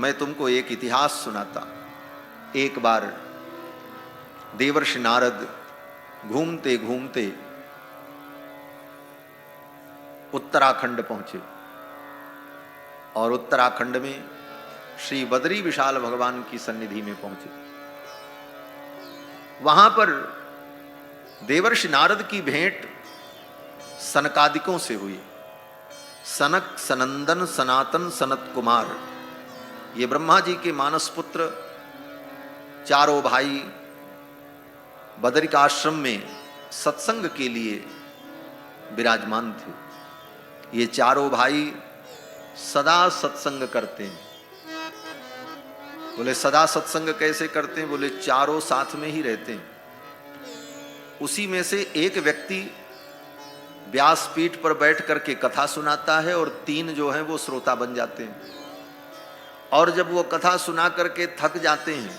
मैं तुमको एक इतिहास सुनाता। एक बार देवर्षि नारद घूमते घूमते उत्तराखंड पहुंचे और उत्तराखंड में श्री बद्री विशाल भगवान की सन्निधि में पहुंचे। वहां पर देवर्षि नारद की भेंट सनकादिकों से हुई। सनक, सनंदन, सनातन, सनत कुमार, ये ब्रह्मा जी के मानस पुत्र चारों भाई बदरिकाश्रम में सत्संग के लिए विराजमान थे। ये चारों भाई सदा सत्संग करते हैं। बोले सदा सत्संग कैसे करते हैं? बोले चारों साथ में ही रहते हैं। उसी में से एक व्यक्ति व्यासपीठ पर बैठ करके कथा सुनाता है और तीन जो हैं वो श्रोता बन जाते हैं। और जब वो कथा सुना करके थक जाते हैं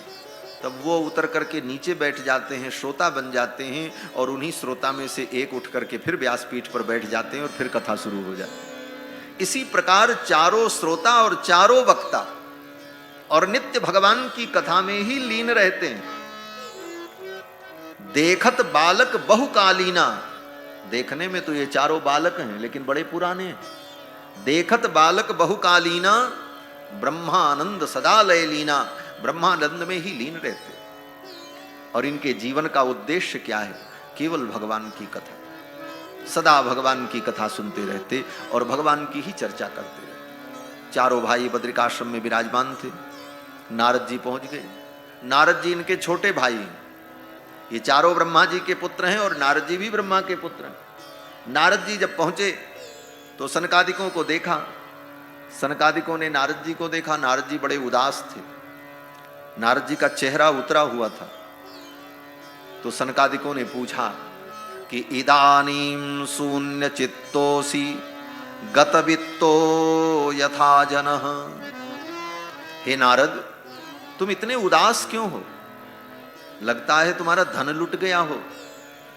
तब वो उतर करके नीचे बैठ जाते हैं, श्रोता बन जाते हैं, और उन्हीं श्रोता में से एक उठ करके फिर व्यासपीठ पर बैठ जाते हैं और फिर कथा शुरू हो जाती है। इसी प्रकार चारों श्रोता और चारों वक्ता और नित्य भगवान की कथा में ही लीन रहते हैं। देखत बालक बहुकालीना, देखने में तो ये चारों बालक हैं लेकिन बड़े पुराने हैं। देखत बालक बहुकालीना, ब्रह्मानंद सदा लय लीना, ब्रह्मानंद में ही लीन रहते। और इनके जीवन का उद्देश्य क्या है? केवल भगवान की कथा, सदा भगवान की कथा सुनते रहते और भगवान की ही चर्चा करते रहते। चारों भाई बद्रिकाश्रम में विराजमान थे। नारद जी पहुंच गए। नारद जी इनके छोटे भाई हैं। ये चारों ब्रह्मा जी के पुत्र हैं और नारद जी भी ब्रह्मा के पुत्र हैं। नारद जी जब पहुंचे तो सनकादिकों को देखा। सनकादिकों ने नारद जी को देखा। नारद जी बड़े उदास थे। नारद जी का चेहरा उतरा हुआ था। तो सनकादिकों ने पूछा कि इदानीं शून्य चित्तोसी गतवित्तो यथा जनः। हे नारद, तुम इतने उदास क्यों हो? लगता है तुम्हारा धन लुट गया हो।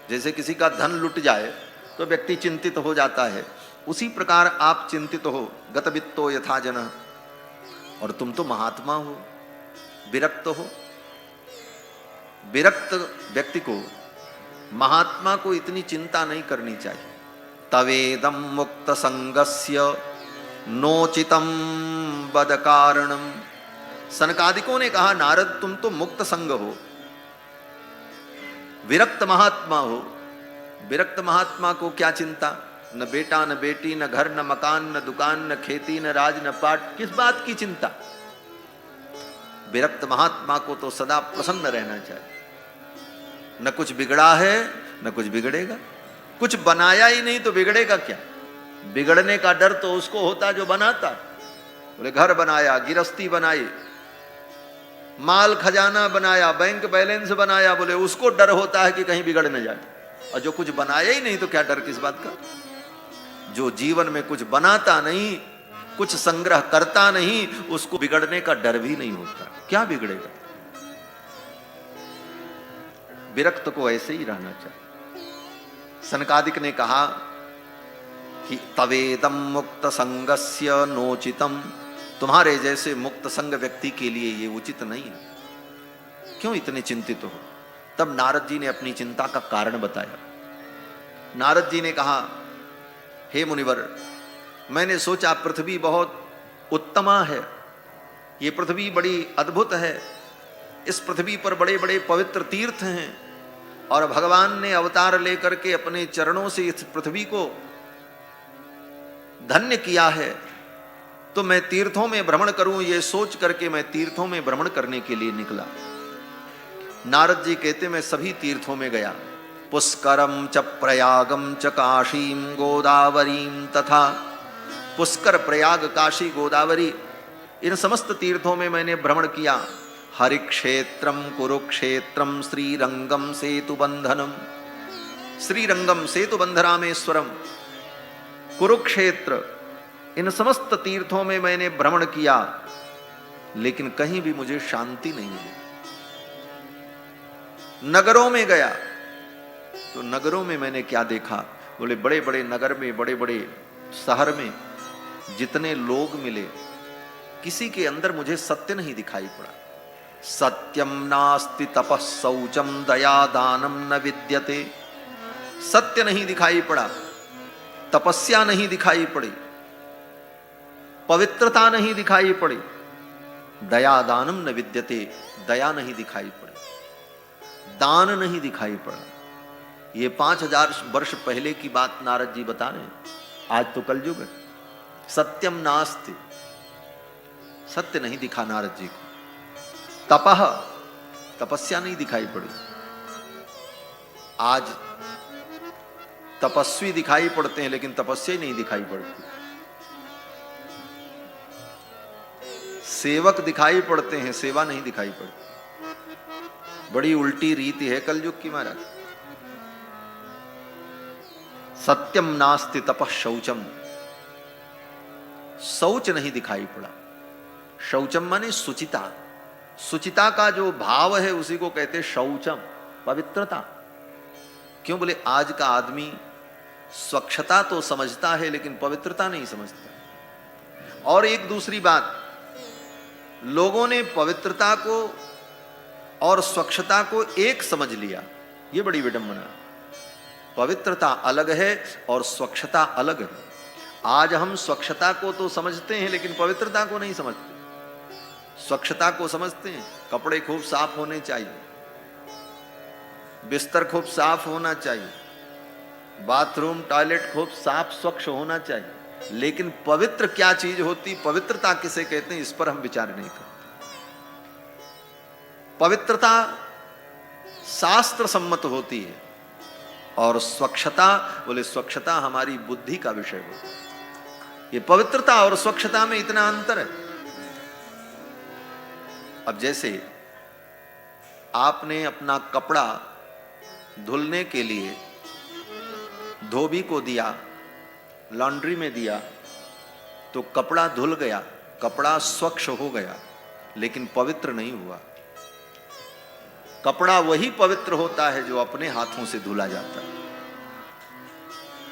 जैसे किसी का धन लुट जाए तो व्यक्ति चिंतित हो जाता है, उसी प्रकार आप चिंतित हो। गतवित्तो यथा जनः। और तुम तो महात्मा हो, विरक्त हो। विरक्त व्यक्ति को, महात्मा को इतनी चिंता नहीं करनी चाहिए। तवेदम मुक्त संगस्य नोचितम बद कारणम। सनकादिकों ने कहा नारद तुम तो मुक्त संग हो, विरक्त महात्मा हो। विरक्त महात्मा को क्या चिंता? न बेटा न बेटी, न घर न मकान, न दुकान, न खेती, न राज, न पाट। किस बात की चिंता? विरक्त महात्मा को तो सदा प्रसन्न रहना चाहिए। न कुछ बिगड़ा है न कुछ बिगड़ेगा। कुछ बनाया ही नहीं तो बिगड़ेगा क्या? बिगड़ने का डर तो उसको होता जो बनाता। बोले घर बनाया, गिरस्ती बनाई, माल खजाना बनाया, बैंक बैलेंस बनाया, बोले उसको डर होता है कि कहीं बिगड़ न जाए। और जो कुछ बनाया ही नहीं तो क्या डर किस बात का? जो जीवन में कुछ बनाता नहीं, कुछ संग्रह करता नहीं, उसको बिगड़ने का डर भी नहीं होता। क्या बिगड़ेगा? विरक्त को ऐसे ही रहना चाहिए। सनकादिक ने कहा कि तवेदम मुक्त संगस्य नोचितम। तुम्हारे जैसे मुक्त संग व्यक्ति के लिए ये उचित नहीं है। क्यों इतने चिंतित हो? तब नारद जी ने अपनी चिंता का कारण बताया। नारद जी ने कहा हे मुनिवर, मैंने सोचा पृथ्वी बहुत उत्तमा है, ये पृथ्वी बड़ी अद्भुत है। इस पृथ्वी पर बड़े बड़े पवित्र तीर्थ हैं और भगवान ने अवतार लेकर के अपने चरणों से इस पृथ्वी को धन्य किया है। तो मैं तीर्थों में भ्रमण करूं, ये सोच करके मैं तीर्थों में भ्रमण करने के लिए निकला। नारद जी कहते मैं सभी तीर्थों में गया। पुष्करम च प्रयागम च काशीम गोदावरीम तथा। पुष्कर, प्रयाग, काशी, गोदावरी, इन समस्त तीर्थों में मैंने भ्रमण किया। हरिक्षेत्रम कुरुक्षेत्रम श्रीरंगम सेतुबंधनम। श्रीरंगम सेतुबंधरामेश्वरम, कुरुक्षेत्र, इन समस्त तीर्थों में मैंने भ्रमण किया, लेकिन कहीं भी मुझे शांति नहीं मिली। नगरों में गया तो नगरों में मैंने क्या देखा? बोले बड़े बड़े नगर में, बड़े बड़े शहर में जितने लोग मिले, किसी के अंदर मुझे सत्य नहीं दिखाई पड़ा। सत्यम नास्ति तपः शौचम दया दानम न विद्यते। सत्य नहीं दिखाई पड़ा, तपस्या नहीं दिखाई पड़ी, पवित्रता नहीं दिखाई पड़ी, दया दानम न विद्यते, दया नहीं दिखाई पड़ी, दान नहीं दिखाई पड़ा। ये 5000 वर्ष पहले की बात नारद जी बता रहे हैं। आज तो कलयुग है। सत्यम नास्ति, सत्य नहीं दिखा नारद जी को। तपह, तपस्या नहीं दिखाई पड़ी। आज तपस्वी दिखाई पड़ते हैं लेकिन तपस्या ही नहीं दिखाई पड़ती। सेवक दिखाई पड़ते हैं, सेवा नहीं दिखाई पड़ती। बड़ी उल्टी रीति है कलयुग की महाराज। सत्यम नास्ति तपः शौचम, शौच नहीं दिखाई पड़ा। शौचम माने सुचिता। सुचिता का जो भाव है उसी को कहते शौचम, पवित्रता। क्यों बोले आज का आदमी स्वच्छता तो समझता है लेकिन पवित्रता नहीं समझता। और एक दूसरी बात, लोगों ने पवित्रता को और स्वच्छता को एक समझ लिया। यह बड़ी विडंबना। पवित्रता अलग है और स्वच्छता अलग है। आज हम स्वच्छता को तो समझते हैं लेकिन पवित्रता को नहीं समझते। स्वच्छता को समझते हैं, कपड़े खूब साफ होने चाहिए, बिस्तर खूब साफ होना चाहिए, बाथरूम टॉयलेट खूब साफ स्वच्छ होना चाहिए, लेकिन पवित्र क्या चीज होती, पवित्रता किसे कहते हैं, इस पर हम विचार नहीं करते। पवित्रता शास्त्र सम्मत होती है और स्वच्छता बोले स्वच्छता हमारी बुद्धि का विषय होता है। ये पवित्रता और स्वच्छता में इतना अंतर है। अब जैसे आपने अपना कपड़ा धुलने के लिए धोबी को दिया, लॉन्ड्री में दिया, तो कपड़ा धुल गया, कपड़ा स्वच्छ हो गया लेकिन पवित्र नहीं हुआ। कपड़ा वही पवित्र होता है जो अपने हाथों से धुला जाता है।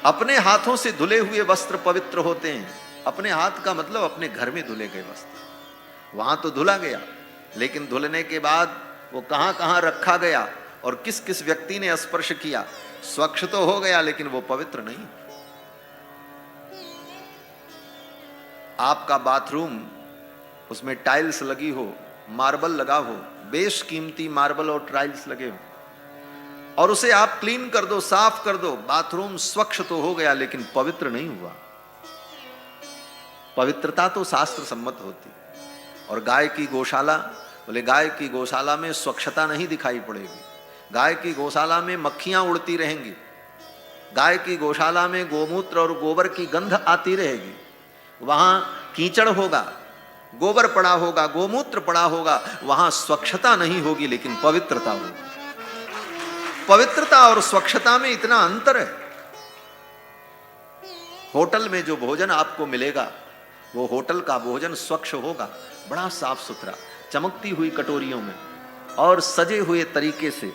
अपने हाथों से धुले हुए वस्त्र पवित्र होते हैं। अपने हाथ का मतलब अपने घर में धुले गए वस्त्र। वहां तो धुला गया लेकिन धुलने के बाद वो कहां कहां रखा गया और किस किस व्यक्ति ने स्पर्श किया, स्वच्छ तो हो गया लेकिन वो पवित्र नहीं। आपका बाथरूम, उसमें टाइल्स लगी हो, मार्बल लगा हो, बेश कीमती मार्बल और टाइल्स लगे हो, और उसे आप क्लीन कर दो, साफ कर दो, बाथरूम स्वच्छ तो हो गया लेकिन पवित्र नहीं हुआ। पवित्रता तो शास्त्र सम्मत होती। और गाय की गौशाला, बोले गाय की गौशाला में स्वच्छता नहीं दिखाई पड़ेगी। गाय की गौशाला में मक्खियां उड़ती रहेंगी। गाय की गौशाला में गोमूत्र और गोबर की गंध आती रहेगी। वहां कीचड़ होगा, गोबर पड़ा होगा, गोमूत्र पड़ा होगा, वहां स्वच्छता नहीं होगी लेकिन पवित्रता होगी। पवित्रता और स्वच्छता में इतना अंतर है। होटल में जो भोजन आपको मिलेगा वो होटल का भोजन स्वच्छ होगा, बड़ा साफ सुथरा, चमकती हुई कटोरियों में और सजे हुए तरीके से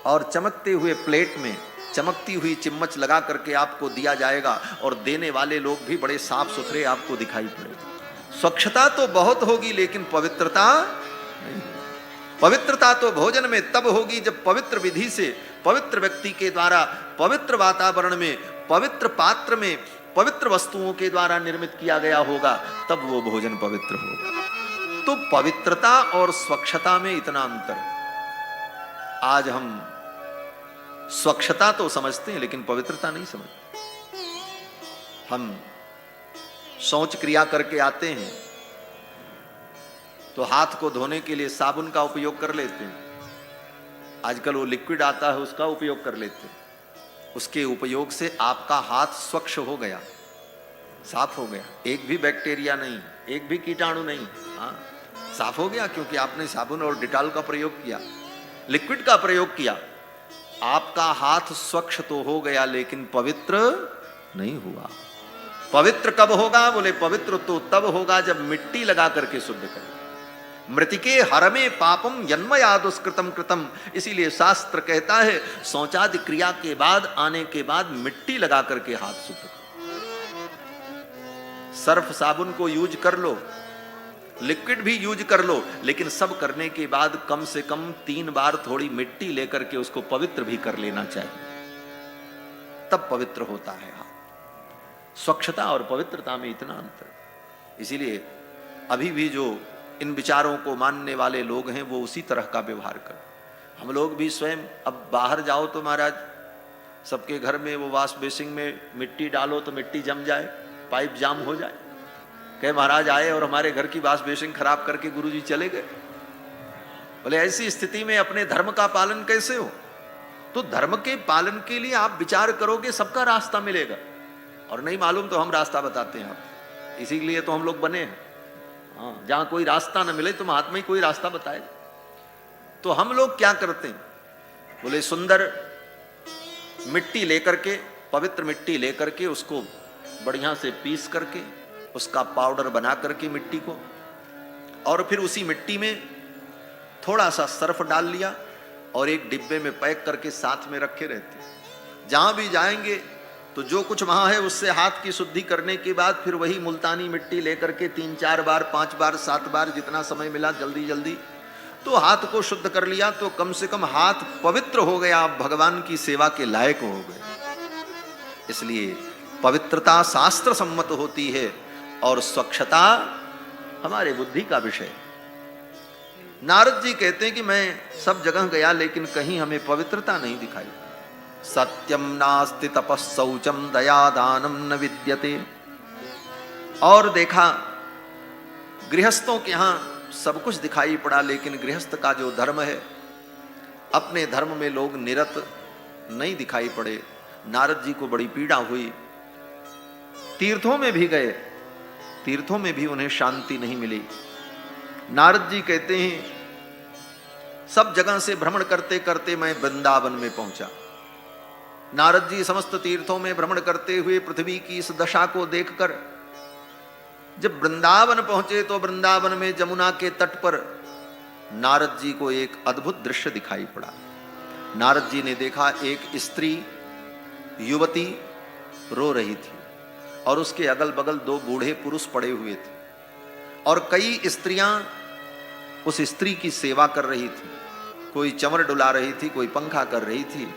और चमकते हुए प्लेट में चमकती हुई चिम्मच लगा करके आपको दिया जाएगा और देने वाले लोग भी बड़े साफ सुथरे आपको दिखाई पड़ेंगे। स्वच्छता तो बहुत होगी लेकिन पवित्रता नहीं। पवित्रता तो भोजन में तब होगी जब पवित्र विधि से, पवित्र व्यक्ति के द्वारा, पवित्र वातावरण में, पवित्र पात्र में, पवित्र वस्तुओं के द्वारा निर्मित किया गया होगा, तब वो भोजन पवित्र होगा। तो पवित्रता और स्वच्छता में इतना अंतर। आज हम स्वच्छता तो समझते हैं लेकिन पवित्रता नहीं समझते। हम शौच क्रिया करके आते हैं तो हाथ को धोने के लिए साबुन का उपयोग कर लेते हैं। आजकल वो लिक्विड आता है उसका उपयोग कर लेते हैं। उसके उपयोग से आपका हाथ स्वच्छ हो गया, साफ हो गया, एक भी बैक्टीरिया नहीं, एक भी कीटाणु नहीं। हाँ, साफ हो गया क्योंकि आपने साबुन और डिटॉल का प्रयोग किया, लिक्विड का प्रयोग किया। आपका हाथ स्वच्छ तो हो गया लेकिन पवित्र नहीं हुआ। पवित्र कब होगा? बोले पवित्र तो तब होगा जब मिट्टी लगा करके शुद्ध करें। मृतिके हरमे पापम यन्मया दुष्कृतम कृतम। इसीलिए शास्त्र कहता है शौचादि क्रिया के बाद, आने के बाद मिट्टी लगा करके हाथ शुद्ध करो। सर्फ साबुन को यूज कर लो, लिक्विड भी यूज कर लो, लेकिन सब करने के बाद कम से कम 3 बार थोड़ी मिट्टी लेकर के उसको पवित्र भी कर लेना चाहिए, तब पवित्र होता है हाथ। स्वच्छता और पवित्रता में इतना अंतर। इसीलिए अभी भी जो इन विचारों को मानने वाले लोग हैं वो उसी तरह का व्यवहार कर। हम लोग भी स्वयं अब बाहर जाओ तो महाराज सबके घर में वो वॉश बेसिन में मिट्टी डालो तो मिट्टी जम जाए, पाइप जाम हो जाए। कहे महाराज आए और हमारे घर की वॉश बेसिन खराब करके गुरुजी चले गए। बोले ऐसी स्थिति में अपने धर्म का पालन कैसे हो? तो धर्म के पालन के लिए आप विचार करोगे सबका रास्ता मिलेगा, और नहीं मालूम तो हम रास्ता बताते हैं आप, इसीलिए तो हम लोग बने हैं। हाँ, जहां कोई रास्ता न मिले तो महात्मा ही कोई रास्ता बताए। तो हम लोग क्या करते हैं? बोले सुंदर मिट्टी लेकर के, पवित्र मिट्टी लेकर के उसको बढ़िया से पीस करके उसका पाउडर बना करके मिट्टी को, और फिर उसी मिट्टी में थोड़ा सा सर्फ डाल लिया और एक डिब्बे में पैक करके साथ में रखे रहते। जहां भी जाएंगे तो जो कुछ वहां है उससे हाथ की शुद्धि करने के बाद फिर वही मुल्तानी मिट्टी लेकर के 3-4 बार 5 बार 7 बार जितना समय मिला जल्दी जल्दी तो हाथ को शुद्ध कर लिया, तो कम से कम हाथ पवित्र हो गया, आप भगवान की सेवा के लायक हो गए। इसलिए पवित्रता शास्त्र सम्मत होती है और स्वच्छता हमारे बुद्धि का विषय। नारद जी कहते हैं कि मैं सब जगह गया लेकिन कहीं हमें पवित्रता नहीं दिखाई। सत्यम नास्ति तपस्सौचम दया दानम न विद्यते। और देखा गृहस्थों के यहां सब कुछ दिखाई पड़ा, लेकिन गृहस्थ का जो धर्म है अपने धर्म में लोग निरत नहीं दिखाई पड़े। नारद जी को बड़ी पीड़ा हुई। तीर्थों में भी गए, तीर्थों में भी उन्हें शांति नहीं मिली। नारद जी कहते हैं सब जगह से भ्रमण करते करते मैं वृंदावन में पहुंचा। नारद जी समस्त तीर्थों में भ्रमण करते हुए पृथ्वी की इस दशा को देखकर जब वृंदावन पहुंचे तो वृंदावन में जमुना के तट पर नारद जी को एक अद्भुत दृश्य दिखाई पड़ा। नारद जी ने देखा एक स्त्री युवती रो रही थी और उसके अगल बगल 2 बूढ़े पुरुष पड़े हुए थे और कई स्त्रियां उस स्त्री की सेवा कर रही थी। कोई चंवर डुला रही थी, कोई पंखा कर रही थी।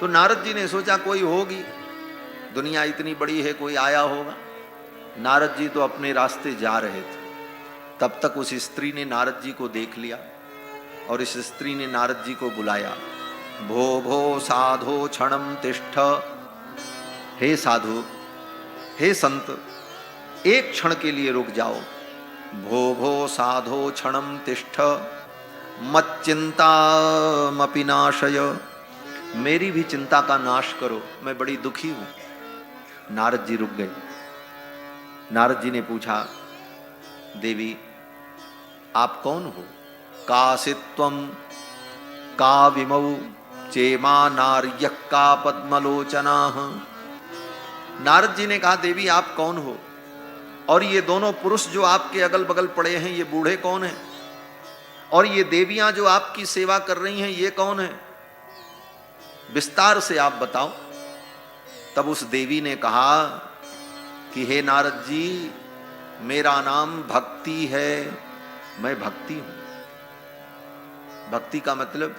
तो नारद जी ने सोचा कोई होगी, दुनिया इतनी बड़ी है, कोई आया होगा। नारद जी तो अपने रास्ते जा रहे थे, तब तक उस स्त्री ने नारद जी को देख लिया और इस स्त्री ने नारद जी को बुलाया। भो भो साधो क्षणम तिष्ठ। हे साधु, हे संत, एक क्षण के लिए रुक जाओ। भो भो साधो क्षणम तिष्ठ मच्चिंतामपि नाशय। मेरी भी चिंता का नाश करो, मैं बड़ी दुखी हूं। नारद जी रुक गए। नारद जी ने पूछा, देवी आप कौन हो? कासित्वम का विमौ चेमा नार्यः का पद्मलोचना। नारद जी ने कहा, देवी आप कौन हो? और ये दोनों पुरुष जो आपके अगल बगल पड़े हैं ये बूढ़े कौन हैं? और ये देवियां जो आपकी सेवा कर रही हैं ये कौन है? विस्तार से आप बताओ। तब उस देवी ने कहा कि हे नारद जी, मेरा नाम भक्ति है, मैं भक्ति हूं। भक्ति का मतलब,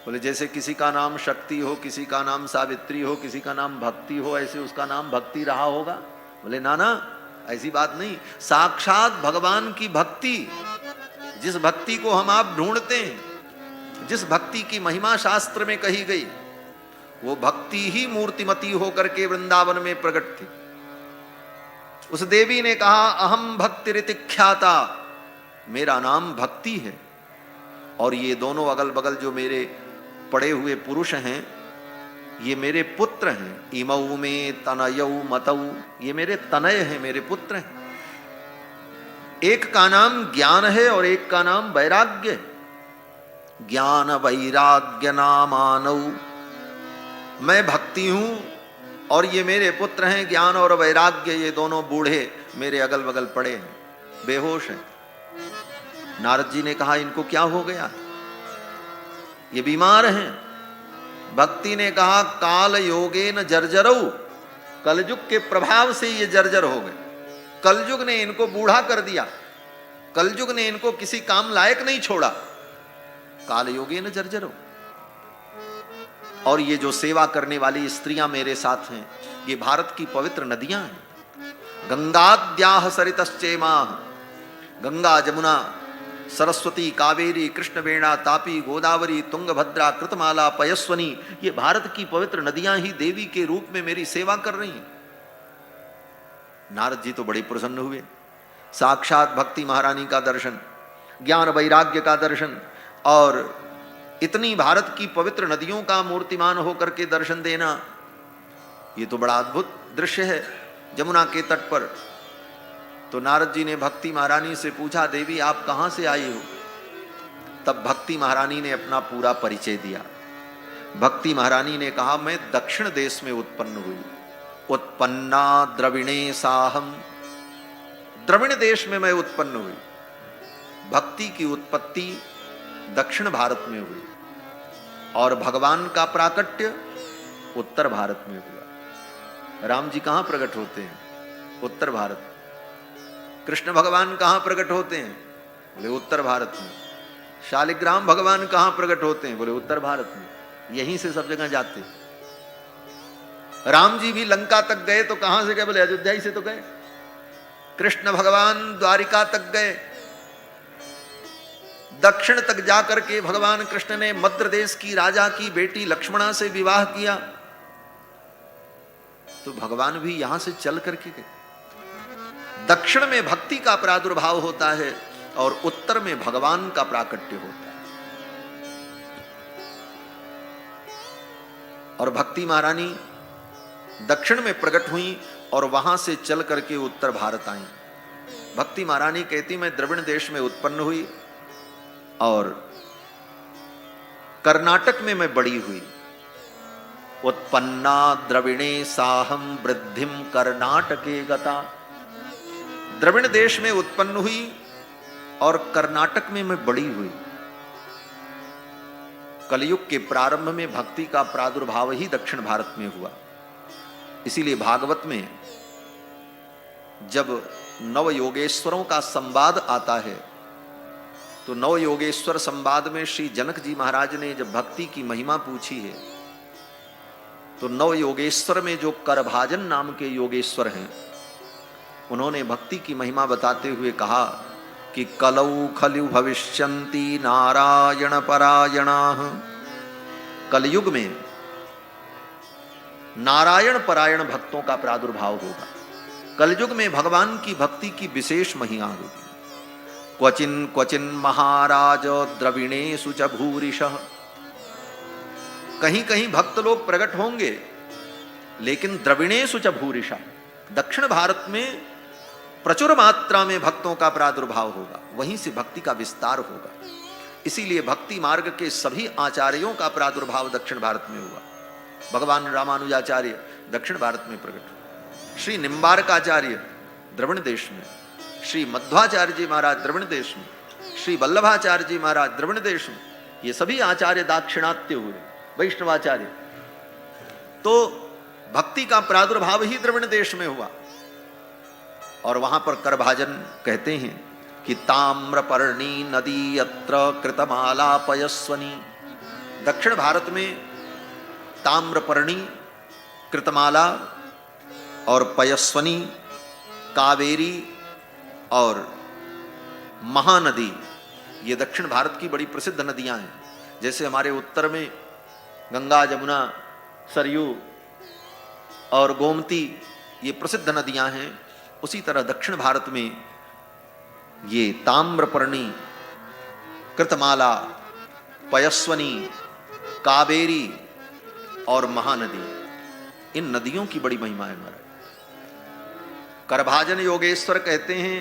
बोले जैसे किसी का नाम शक्ति हो, किसी का नाम सावित्री हो, किसी का नाम भक्ति हो, ऐसे उसका नाम भक्ति रहा होगा? बोले ना ना, ऐसी बात नहीं। साक्षात भगवान की भक्ति, जिस भक्ति को हम आप ढूंढते हैं, जिस भक्ति की महिमा शास्त्र में कही गई, वो भक्ति ही मूर्तिमती होकर के वृंदावन में प्रकट थी। उस देवी ने कहा, अहम भक्तिरिति ख्याता, मेरा नाम भक्ति है। और ये दोनों अगल बगल जो मेरे पड़े हुए पुरुष हैं ये मेरे पुत्र हैं। इमऊ में तनयऊ मतऊ, ये मेरे तनय हैं, मेरे पुत्र हैं। एक का नाम ज्ञान है और एक का नाम वैराग्य। ज्ञान वैराग्य नामानऊ, मैं भक्ति हूं और ये मेरे पुत्र हैं ज्ञान और वैराग्य। ये दोनों बूढ़े मेरे अगल बगल पड़े हैं, बेहोश हैं। नारद जी ने कहा, इनको क्या हो गया? ये बीमार हैं। भक्ति ने कहा, काल योगेन जर्जरऊ, कलयुग के प्रभाव से ये जर्जर हो गए। कलयुग ने इनको बूढ़ा कर दिया, कलयुग ने इनको किसी काम लायक नहीं छोड़ा। कालयोगी न जर्जरो। और ये जो सेवा करने वाली स्त्रियां मेरे साथ हैं, ये भारत की पवित्र नदियां हैं। गंगाद्याह सरितश्चेमाः, गंगा जमुना सरस्वती कावेरी कृष्णवेणा तापी गोदावरी तुंगभद्रा कृतमाला पयस्वनी, ये भारत की पवित्र नदियां ही देवी के रूप में मेरी सेवा कर रही हैं। नारद जी तो बड़े प्रसन्न हुए। साक्षात भक्ति महारानी का दर्शन, ज्ञान वैराग्य का दर्शन, और इतनी भारत की पवित्र नदियों का मूर्तिमान होकर के दर्शन देना, ये तो बड़ा अद्भुत दृश्य है जमुना के तट पर। तो नारद जी ने भक्ति महारानी से पूछा, देवी आप कहां से आई हो? तब भक्ति महारानी ने अपना पूरा परिचय दिया। भक्ति महारानी ने कहा, मैं दक्षिण देश में उत्पन्न हुई, उत्पन्ना द्रविणे साहम, द्रविण देश में मैं उत्पन्न हुई। भक्ति की उत्पत्ति दक्षिण भारत में हुई और भगवान का प्राकट्य उत्तर भारत में हुआ। राम जी कहां प्रकट होते हैं? उत्तर भारत। कृष्ण भगवान कहां प्रकट होते हैं? बोले उत्तर भारत में। शालिग्राम भगवान कहां प्रकट होते हैं? बोले उत्तर भारत में। यहीं से सब जगह जाते। राम जी भी लंका तक गए तो कहां से गए? बोले अयोध्या ही से तो गए। कृष्ण भगवान द्वारिका तक गए, दक्षिण तक जाकर के भगवान कृष्ण ने मद्र देश की राजा की बेटी लक्ष्मणा से विवाह किया। तो भगवान भी यहां से चल करके गए। दक्षिण में भक्ति का प्रादुर्भाव होता है और उत्तर में भगवान का प्राकट्य होता है। और भक्ति महारानी दक्षिण में प्रकट हुई और वहां से चल करके उत्तर भारत आई। भक्ति महारानी कहती, मैं द्रविड़ देश में उत्पन्न हुई और कर्नाटक में मैं बड़ी हुई। उत्पन्ना द्रविणे साहम वृद्धिम कर्नाटके गता। द्रविड़ देश में उत्पन्न हुई और कर्नाटक में मैं बड़ी हुई। कलयुग के प्रारंभ में भक्ति का प्रादुर्भाव ही दक्षिण भारत में हुआ। इसीलिए भागवत में जब नव योगेश्वरों का संवाद आता है तो नव योगेश्वर संवाद में श्री जनक जी महाराज ने जब भक्ति की महिमा पूछी है तो नव योगेश्वर में जो करभाजन नाम के योगेश्वर हैं, उन्होंने भक्ति की महिमा बताते हुए कहा कि कलौ खलु भविष्यन्ति नारायण परायणाः। कलयुग में नारायण परायण भक्तों का प्रादुर्भाव होगा। कलयुग में भगवान की भक्ति की विशेष महिमा होगी। क्वचिन क्वचिन महाराज द्रविणेषु च भूरिशः। कहीं कहीं भक्त लोग प्रकट होंगे, लेकिन द्रविणेषु च भूरिशः, दक्षिण भारत में प्रचुर मात्रा में भक्तों का प्रादुर्भाव होगा, वहीं से भक्ति का विस्तार होगा। इसीलिए भक्ति मार्ग के सभी आचार्यों का प्रादुर्भाव दक्षिण भारत में हुआ। भगवान रामानुजाचार्य दक्षिण भारत में प्रकट हुए, श्री निम्बारकाचार्य द्रविड़ देश में, श्री मध्वाचार्य जी महाराज द्रविड़ देश में, श्री वल्लभाचार्य जी महाराज द्रविड़ देश में, ये सभी आचार्य दाक्षिणात्य हुए, वैष्णवाचार्य। तो भक्ति का प्रादुर्भाव ही द्रविड़ देश में हुआ। और वहां पर करभाजन कहते हैं कि ताम्रपर्णी नदी अत्र कृतमाला पयस्वनी। दक्षिण भारत में ताम्रपर्णी, कृतमाला और पयस्वनी, कावेरी और महानदी, ये दक्षिण भारत की बड़ी प्रसिद्ध नदियां हैं। जैसे हमारे उत्तर में गंगा जमुना सरयू और गोमती ये प्रसिद्ध नदियां हैं, उसी तरह दक्षिण भारत में ये ताम्रपर्णी, कृतमाला, पयस्वनी, कावेरी और महानदी, इन नदियों की बड़ी महिमा है महाराज। करभाजन योगेश्वर कहते हैं,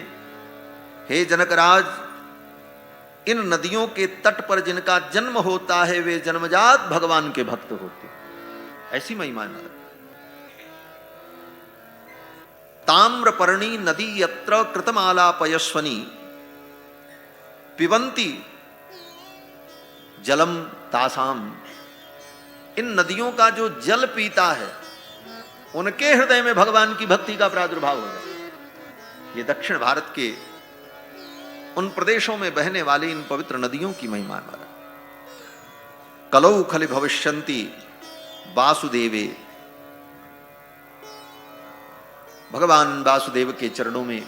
हे जनकराज, इन नदियों के तट पर जिनका जन्म होता है वे जन्मजात भगवान के भक्त होते हैं। ऐसी महिमा है महाराज। ताम्रपर्णी नदी यत्र कृतमाला पयस्वनी पिबंती जलम तासाम। इन नदियों का जो जल पीता है उनके हृदय में भगवान की भक्ति का प्रादुर्भाव हो जाए। ये दक्षिण भारत के उन प्रदेशों में बहने वाली इन पवित्र नदियों की महिमा है। कलौ खलि भविष्यन्ति वासुदेवे, भगवान वासुदेव के चरणों में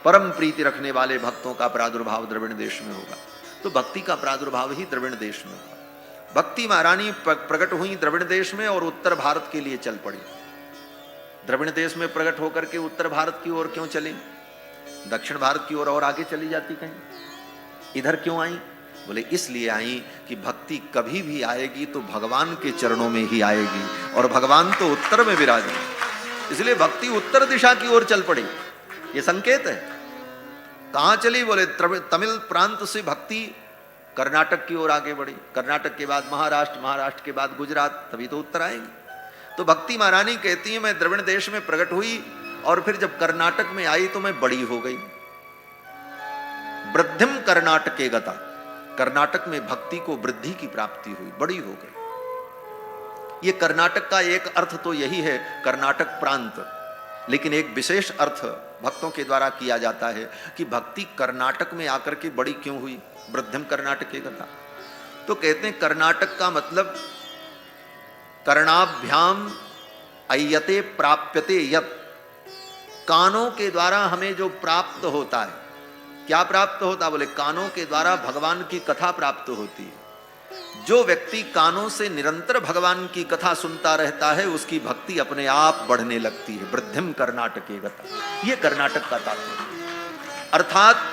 परम प्रीति रखने वाले भक्तों का प्रादुर्भाव द्रविड़ देश में होगा। तो भक्ति का प्रादुर्भाव ही द्रविड़ देश में होगा। भक्ति महारानी प्रकट हुई द्रविड़ देश में और उत्तर भारत के लिए चल पड़ी। द्रविड़ देश में प्रकट होकर के उत्तर भारत की ओर क्यों चली, दक्षिण भारत की ओर और आगे चली जाती कहीं, इधर क्यों आई? बोले इसलिए आई कि भक्ति कभी भी आएगी तो भगवान के चरणों में ही आएगी, और भगवान तो उत्तर में विराजे, इसलिए भक्ति उत्तर दिशा की ओर चल पड़ी। ये संकेत है। कहां चली? बोले तमिल प्रांत से भक्ति कर्नाटक की ओर आगे बढ़ी, कर्नाटक के बाद महाराष्ट्र, महाराष्ट्र के बाद गुजरात, तभी तो उत्तर आएगी। तो भक्ति महारानी कहती है मैं द्रविड़ देश में प्रकट हुई और फिर जब कर्नाटक में आई तो मैं बड़ी हो गई। वृद्धिम कर्नाटके गता, कर्नाटक में भक्ति को वृद्धि की प्राप्ति हुई, बड़ी हो गई। ये कर्नाटक का एक अर्थ तो यही है, कर्नाटक प्रांत, लेकिन एक विशेष अर्थ भक्तों के द्वारा किया जाता है कि भक्ति कर्नाटक में आकर के बड़ी क्यों हुई, वृद्धिम कर्नाटके गता। तो कहते हैं कर्नाटक का मतलब कर्णाभ्याम अयते प्राप्यते यत्, कानों के द्वारा हमें जो प्राप्त होता है। क्या प्राप्त होता? बोले कानों के द्वारा भगवान की कथा प्राप्त होती है। जो व्यक्ति कानों से निरंतर भगवान की कथा सुनता रहता है उसकी भक्ति अपने आप बढ़ने लगती है। वृद्धिम कर्नाटके गता, ये कर्नाटक का तात्पर्य। अर्थात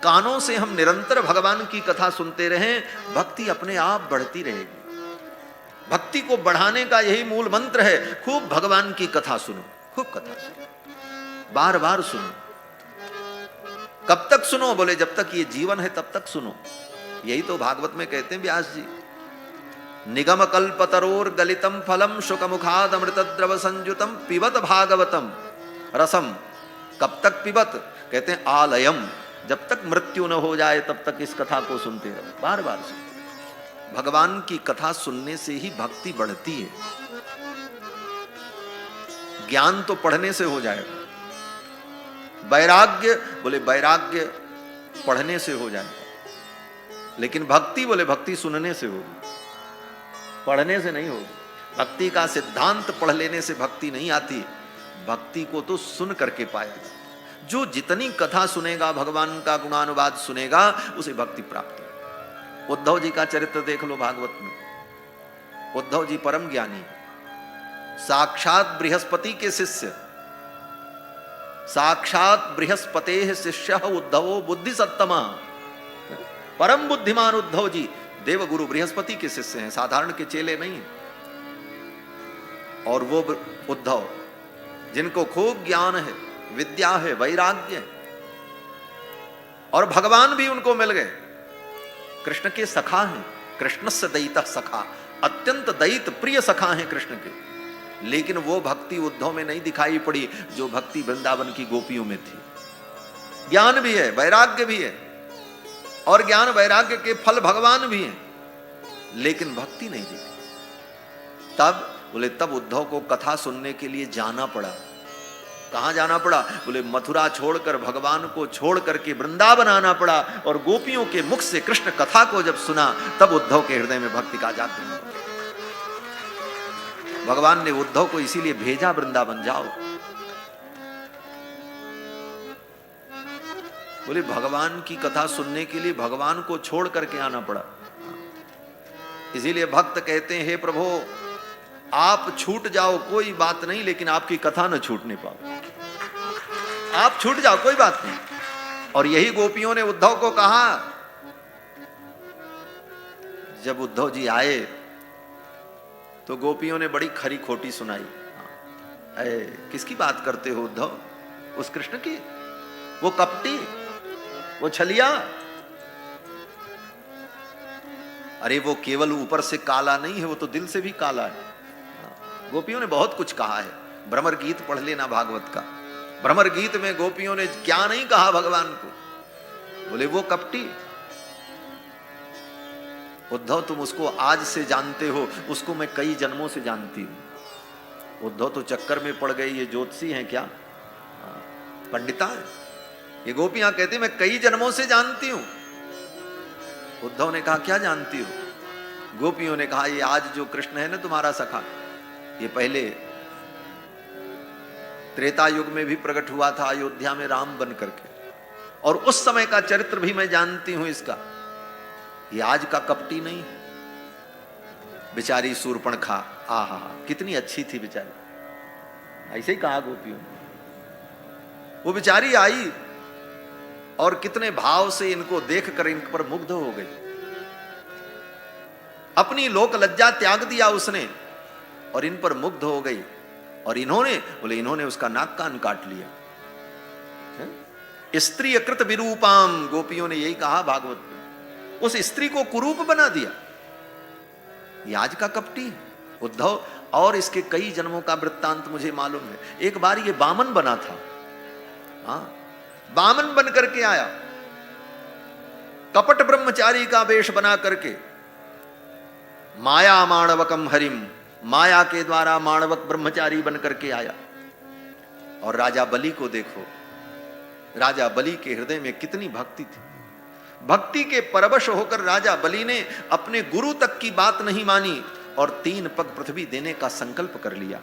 कानों से हम निरंतर भगवान की कथा सुनते रहें, भक्ति अपने आप बढ़ती रहेगी। भक्ति को बढ़ाने का यही मूल मंत्र है, खूब भगवान की कथा सुनो, खूब कथा सुनो, बार बार सुनो। कब तक सुनो? बोले जब तक ये जीवन है तब तक सुनो। यही तो भागवत में कहते हैं व्यास जी, निगम कल्पतरोर गलितम फलम शुकमुखाद अमृत द्रव संयुतम पिबत भागवतम रसम। कब तक पिबत? कहते हैं आलयम, जब तक मृत्यु न हो जाए तब तक इस कथा को सुनते रहो, बार बार सुनो। भगवान की कथा सुनने से ही भक्ति बढ़ती है। ज्ञान तो पढ़ने से हो जाएगा, वैराग्य बोले वैराग्य पढ़ने से हो जाएगा, लेकिन भक्ति बोले भक्ति सुनने से होगी, पढ़ने से नहीं होगी। भक्ति का सिद्धांत पढ़ लेने से भक्ति नहीं आती, भक्ति को तो सुन करके पाएगा। जो जितनी कथा सुनेगा, भगवान का गुणानुवाद सुनेगा, उसे भक्ति प्राप्त होगी। उद्धव जी का चरित्र देख लो भागवत में। उद्धव जी परम ज्ञानी, साक्षात बृहस्पति के शिष्य, साक्षात बृहस्पते शिष्य उद्धवो बुद्धि सत्तमा। परम बुद्धिमान उद्धव जी देवगुरु बृहस्पति के शिष्य हैं, साधारण के चेले नहीं। और वो उद्धव जिनको खूब ज्ञान है, विद्या है, वैराग्य है, और भगवान भी उनको मिल गए। कृष्ण के सखा हैं, कृष्णस्य दयितः सखा, अत्यंत दयित प्रिय सखा हैं कृष्ण के। लेकिन वो भक्ति उद्धव में नहीं दिखाई पड़ी जो भक्ति वृंदावन की गोपियों में थी। ज्ञान भी है, वैराग्य भी है, और ज्ञान वैराग्य के फल भगवान भी हैं, लेकिन भक्ति नहीं दिखी। तब बोले तब उद्धव को कथा सुनने के लिए जाना पड़ा। कहां जाना पड़ा? बोले मथुरा छोड़कर, भगवान को छोड़ करके वृंदावन आना पड़ा, और गोपियों के मुख से कृष्ण कथा को जब सुना तब उद्धव के हृदय में भक्ति का जागरण हुआ। भगवान ने उद्धव को इसीलिए भेजा वृंदावन, जाओ। बोले भगवान की कथा सुनने के लिए भगवान को छोड़ करके आना पड़ा। इसीलिए भक्त कहते हैं हे प्रभु आप छूट जाओ कोई बात नहीं, लेकिन आपकी कथा न छूटने पाओ। आप छूट जाओ कोई बात नहीं। और यही गोपियों ने उद्धव को कहा। जब उद्धव जी आए तो गोपियों ने बड़ी खरी खोटी सुनाई। किसकी बात करते हो उद्धव? उस कृष्ण की? वो कपटी, वो छलिया? अरे वो केवल ऊपर से काला नहीं है, वो तो दिल से भी काला है। गोपियों ने बहुत कुछ कहा है। भ्रमर गीत पढ़ लेना भागवत का। भ्रमर गीत में गोपियों ने क्या नहीं कहा भगवान को। बोले वो कपटी। उद्धव तुम उसको आज से जानते हो, उसको मैं कई जन्मों से जानती हूं। उद्धव तो चक्कर में पड़ गए, ये ज्योतिषी हैं क्या? पंडिता है। ये गोपियां कहती मैं कई जन्मों से जानती हूं। उद्धव ने कहा क्या जानती हो? गोपियों ने कहा ये आज जो कृष्ण है ना तुम्हारा सखा, ये पहले त्रेता युग में भी प्रकट हुआ था अयोध्या में राम बन करके, और उस समय का चरित्र भी मैं जानती हूं इसका। ये आज का कपटी नहीं। बेचारी शूर्पणखा, आहा कितनी अच्छी थी बेचारी, ऐसे ही कहा गोपियों ने। वो बेचारी आई और कितने भाव से इनको देखकर इन पर मुग्ध हो गई। अपनी लोक लज्जा त्याग दिया उसने और इन पर मुग्ध हो गई। और इन्होंने उसका नाक कान काट लिया। स्त्री अकृत विरूपाम, गोपियों ने यही कहा भागवत में, उस स्त्री को कुरूप बना दिया। ये आज का कपटी है उद्धव, और इसके कई जन्मों का वृत्तांत मुझे मालूम है। एक बार ये बामन बना था, हाँ बामन बन करके आया, कपट ब्रह्मचारी का वेश बना करके, माया माणवकम हरिम, माया के द्वारा माणवक ब्रह्मचारी बन करके आया। और राजा बलि को देखो, राजा बलि के हृदय में कितनी भक्ति थी। भक्ति के परवश होकर राजा बलि ने अपने गुरु तक की बात नहीं मानी और 3 पग पृथ्वी देने का संकल्प कर लिया।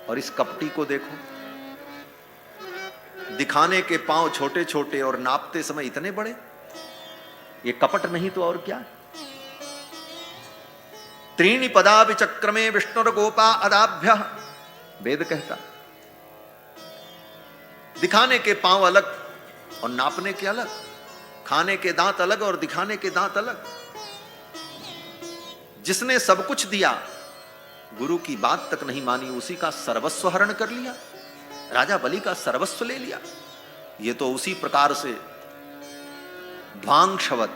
और इस कपटी को देखो, दिखाने के पांव छोटे छोटे और नापते समय इतने बड़े। ये कपट नहीं तो और क्या? 3 पदा विचक्रमे विष्णुर गोपा अदाभ्य, वेद कहता। दिखाने के पांव अलग और नापने के अलग, खाने के दांत अलग और दिखाने के दांत अलग। जिसने सब कुछ दिया, गुरु की बात तक नहीं मानी, उसी का सर्वस्व हरण कर लिया, राजा बलि का सर्वस्व ले लिया। ये तो उसी प्रकार से ध्वांगशवत,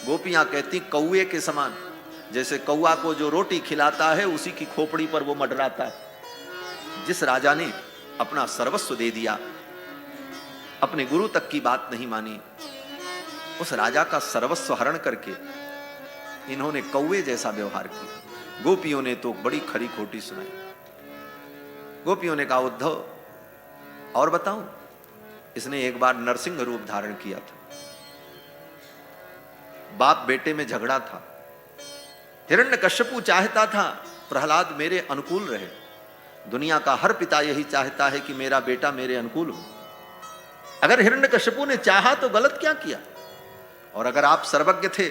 गोपियां कहती कौए के समान, जैसे कौआ को जो रोटी खिलाता है उसी की खोपड़ी पर वो मंडराता है। जिस राजा ने अपना सर्वस्व दे दिया, अपने गुरु तक की बात नहीं मानी, उस राजा का सर्वस्व हरण करके इन्होंने कौवे जैसा व्यवहार किया। गोपियों ने तो बड़ी खरी खोटी सुनाई। गोपियों ने कहा उद्धव और बताऊं, इसने एक बार नरसिंह रूप धारण किया था। बाप बेटे में झगड़ा था। हिरण्यकश्यपु चाहता था प्रहलाद मेरे अनुकूल रहे। दुनिया का हर पिता यही चाहता है कि मेरा बेटा मेरे अनुकूल हो। अगर हिरण्यकश्यपु ने चाहा तो गलत क्या किया? और अगर आप सर्वज्ञ थे,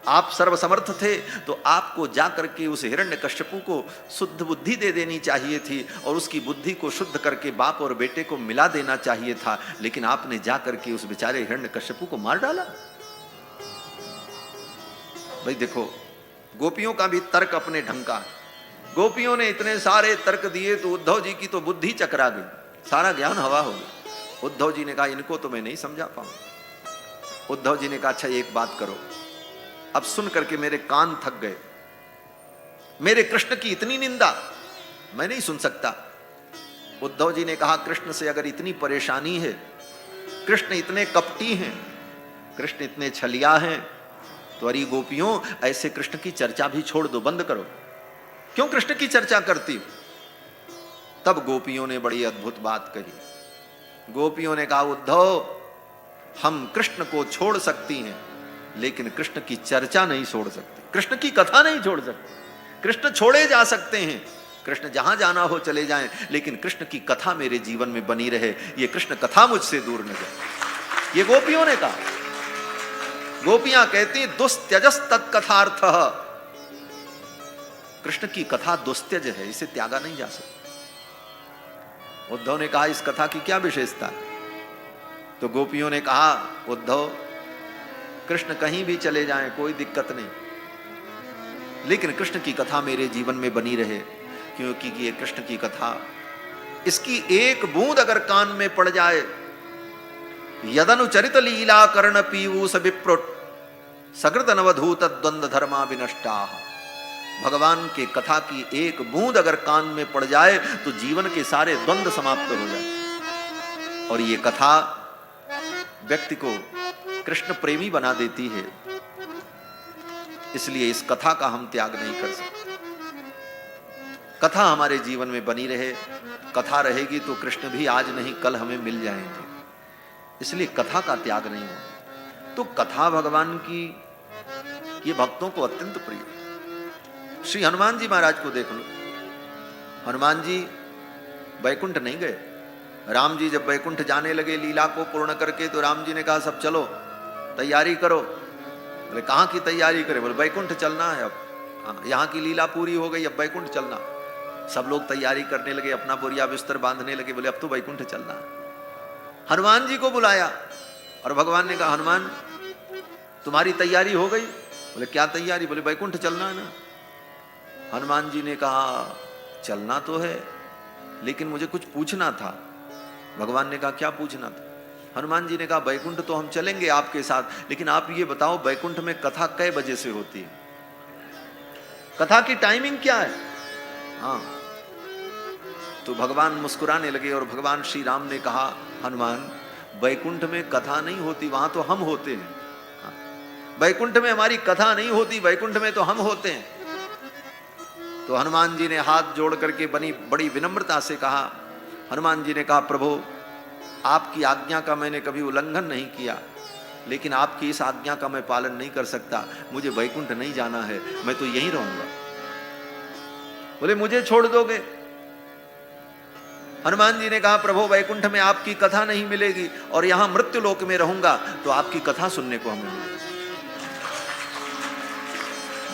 आप सर्वसमर्थ थे, तो आपको जाकर के उस हिरण्यकश्यपु को शुद्ध बुद्धि दे देनी चाहिए थी और उसकी बुद्धि को शुद्ध करके बाप और बेटे को मिला देना चाहिए था। लेकिन आपने जाकर के उस बेचारे हिरण्यकश्यपु को मार डाला। भाई देखो, गोपियों का भी तर्क अपने ढंग का। गोपियों ने इतने सारे तर्क दिए तो उद्धव जी की तो बुद्धि चकरा गई, सारा ज्ञान हवा हो गया। उद्धव जी ने कहा इनको तो मैं नहीं समझा पाऊं। उद्धव जी ने कहा अच्छा एक बात करो, अब सुन करके मेरे कान थक गए। मेरे कृष्ण की इतनी निंदा मैं नहीं सुन सकता। उद्धव जी ने कहा कृष्ण से अगर इतनी परेशानी है, कृष्ण इतने कपटी हैं, कृष्ण इतने छलिया हैं, तो अरे गोपियों ऐसे कृष्ण की चर्चा भी छोड़ दो, बंद करो। क्यों कृष्ण की चर्चा करती हो? तब गोपियों ने बड़ी अद्भुत बात कही। गोपियों ने कहा उद्धव हम कृष्ण को छोड़ सकती हैं लेकिन कृष्ण की चर्चा नहीं छोड़ सकते, कृष्ण की कथा नहीं छोड़ सकते। कृष्ण छोड़े जा सकते हैं, कृष्ण जहां जाना हो चले जाएं, लेकिन कृष्ण की कथा मेरे जीवन में बनी रहे, ये कृष्ण कथा मुझसे दूर न जाए। ये गोपियों ने कहा। गोपियां कहती दुस्त्यजस तत्कथार्थ, कृष्ण की कथा दुस्त्यज है, इसे त्यागा नहीं जा सकता। उद्धव ने कहा इस कथा की क्या विशेषता है? तो गोपियों ने कहा उद्धव कृष्ण कहीं भी चले जाएं कोई दिक्कत नहीं, लेकिन कृष्ण की कथा मेरे जीवन में बनी रहे, क्योंकि ये कृष्ण की कथा, इसकी एक बूंद अगर कान में पड़ जाए, यदनुचरित लीला कर्ण पीयूष विप्रुट सकृत नवधूत द्वंद्व धर्मा विनष्टा। भगवान के कथा की एक बूंद अगर कान में पड़ जाए तो जीवन के सारे द्वंद्व समाप्त हो जाए। और ये कथा व्यक्ति को कृष्ण प्रेमी बना देती है, इसलिए इस कथा का हम त्याग नहीं कर सकते। कथा हमारे जीवन में बनी रहे, कथा रहेगी तो कृष्ण भी आज नहीं कल हमें मिल जाएंगे, इसलिए कथा का त्याग नहीं हो। तो कथा भगवान की ये भक्तों को अत्यंत प्रिय। श्री हनुमान जी महाराज को देख लो, हनुमान जी बैकुंठ नहीं गए। राम जी जब बैकुंठ जाने लगे लीला को पूर्ण करके, तो राम जी ने कहा सब चलो तैयारी करो। बोले कहाँ की तैयारी करें? बोले बैकुंठ चलना है, अब यहाँ की लीला पूरी हो गई, अब बैकुंठ चलना। सब लोग तैयारी करने लगे, अपना बोरिया बिस्तर बांधने लगे, बोले अब तो बैकुंठ चलना। हनुमान जी को बुलाया और भगवान ने कहा हनुमान तुम्हारी तैयारी हो गई? बोले क्या तैयारी? बोले बैकुंठ चलना है ना। हनुमान जी ने कहा चलना तो है, लेकिन मुझे कुछ पूछना था। भगवान ने कहा क्या पूछना था? हनुमान जी ने कहा बैकुंठ तो हम चलेंगे आपके साथ, लेकिन आप ये बताओ बैकुंठ में कथा कै बजे से होती है? कथा की टाइमिंग क्या है? हाँ, तो भगवान मुस्कुराने लगे और भगवान श्री राम ने कहा हनुमान बैकुंठ में कथा नहीं होती, वहां तो हम होते हैं। हाँ, बैकुंठ में हमारी कथा नहीं होती, बैकुंठ में तो हम होते हैं। तो हनुमान जी ने हाथ जोड़ करके बड़ी विनम्रता से कहा, हनुमान जी ने कहा प्रभु आपकी आज्ञा का मैंने कभी उल्लंघन नहीं किया, लेकिन आपकी इस आज्ञा का मैं पालन नहीं कर सकता, मुझे बैकुंठ नहीं जाना है, मैं तो यहीं रहूंगा। बोले मुझे छोड़ दोगे? हनुमान जी ने कहा प्रभु बैकुंठ में आपकी कथा नहीं मिलेगी और यहां मृत्यु लोक में रहूंगा तो आपकी कथा सुनने को हमें मिलेगी।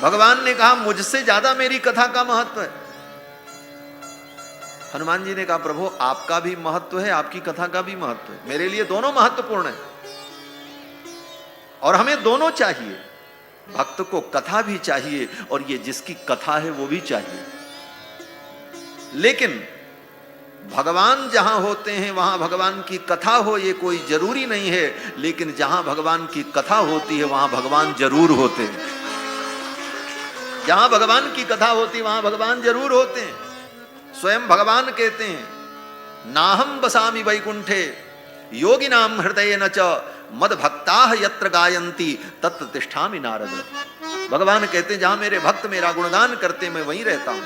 भगवान ने कहा मुझसे ज्यादा मेरी कथा का महत्व है। हनुमान जी ने कहा प्रभु आपका भी महत्व है, आपकी कथा का भी महत्व है, मेरे लिए दोनों महत्वपूर्ण है और हमें दोनों चाहिए। भक्त को कथा भी चाहिए और ये जिसकी कथा है वो भी चाहिए। लेकिन भगवान जहां होते हैं वहां भगवान की कथा हो ये कोई जरूरी नहीं है, लेकिन जहां भगवान की कथा होती है वहां भगवान जरूर होते हैं। जहां भगवान की कथा होती है वहां भगवान जरूर होते हैं। स्वयं भगवान कहते हैं नाहम बसामि वैकुंठे योगिनाम हृदय न च मद भक्ताः यत्र गायन्ति तत्र तिष्ठामि नारद। भगवान कहते हैं जहां मेरे भक्त मेरा गुणगान करते मैं वहीं रहता हूं।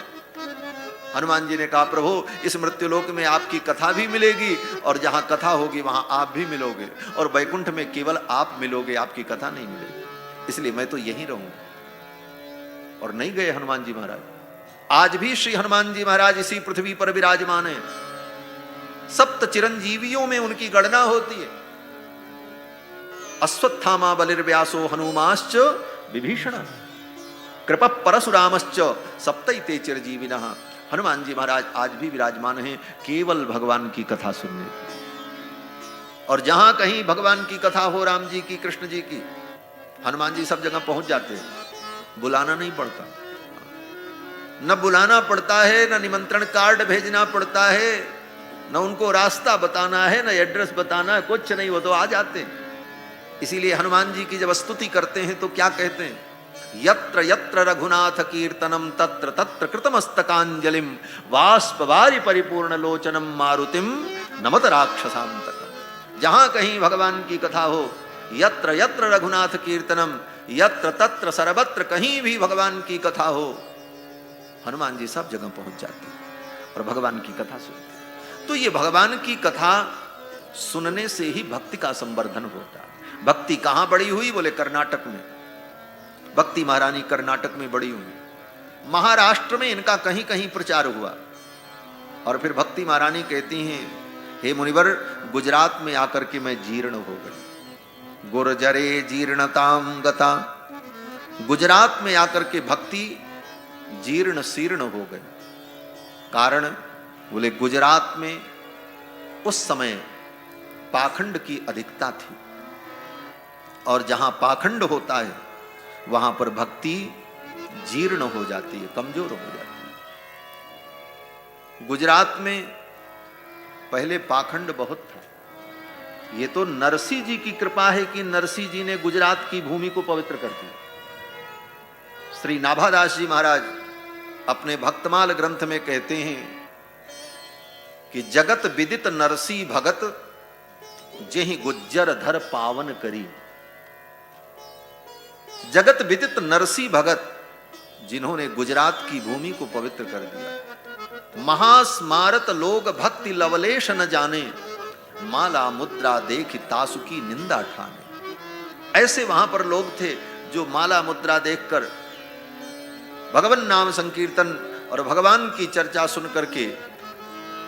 हनुमान जी ने कहा प्रभु इस मृत्युलोक में आपकी कथा भी मिलेगी और जहां कथा होगी वहां आप भी मिलोगे, और वैकुंठ में केवल आप मिलोगे, आपकी कथा नहीं मिलेगी, इसलिए मैं तो यहीं रहूंगा। और नहीं गए हनुमान जी महाराज। आज भी श्री हनुमान जी महाराज इसी पृथ्वी पर विराजमान है। सप्त चिरंजीवियों में उनकी गणना होती है। अश्वत्थामा बलिर्व्यासो हनुमाश्च विभीषण कृपा परशुरामश्च सप्तैते चिरजीविनः। हनुमान जी महाराज आज भी विराजमान हैं केवल भगवान की कथा सुनने की। और जहां कहीं भगवान की कथा हो, राम जी की, कृष्ण जी की, हनुमान जी सब जगह पहुंच जाते हैं। बुलाना नहीं पड़ता, न बुलाना पड़ता है, न निमंत्रण कार्ड भेजना पड़ता है, न उनको रास्ता बताना है, न एड्रेस बताना है, कुछ नहीं, वो तो आ जाते हैं। इसीलिए हनुमान जी की जब स्तुति करते हैं तो क्या कहते हैं? यत्र यत्र रघुनाथ कीर्तनम तत्र तत्र कृतमस्तकांजलिम वाष्पवारि परिपूर्ण लोचनम मारुतिम नमत राक्षसांतकम। जहां कहीं भगवान की कथा हो, यत्र यत्र रघुनाथ कीर्तनम, यत्र तत्र सर्वत्र कहीं भी भगवान की कथा हो, हनुमान जी सब जगह पहुंच जाते हैं और भगवान की कथा सुनते हैं। तो ये भगवान की कथा सुनने से ही भक्ति का संवर्धन होता है। भक्ति कहां बड़ी हुई? बोले कर्नाटक में। भक्ति महारानी कर्नाटक में बड़ी हुई। महाराष्ट्र में इनका कहीं कहीं प्रचार हुआ। और फिर भक्ति महारानी कहती हैं हे मुनिवर गुजरात में आकर के मैं जीर्ण हो गई। गुर्जरे जीर्णताम गता। गुजरात में आकर के भक्ति जीर्ण शीर्ण हो गई। कारण बोले गुजरात में उस समय पाखंड की अधिकता थी, और जहां पाखंड होता है वहां पर भक्ति जीर्ण हो जाती है, कमजोर हो जाती है। गुजरात में पहले पाखंड बहुत था। ये तो नरसिंह जी की कृपा है कि नरसिंह जी ने गुजरात की भूमि को पवित्र कर दिया। श्री नाभादास जी महाराज अपने भक्तमाल ग्रंथ में कहते हैं कि जगत विदित नरसी भगत जेहि गुज्जर धर पावन करी। जगत विदित नरसी भगत जिन्होंने गुजरात की भूमि को पवित्र कर दिया। महास्मारत लोग भक्ति लवलेश न जाने, माला मुद्रा देख तासु की निंदा ठाने। ऐसे वहां पर लोग थे जो माला मुद्रा देखकर भगवान नाम संकीर्तन और भगवान की चर्चा सुन करके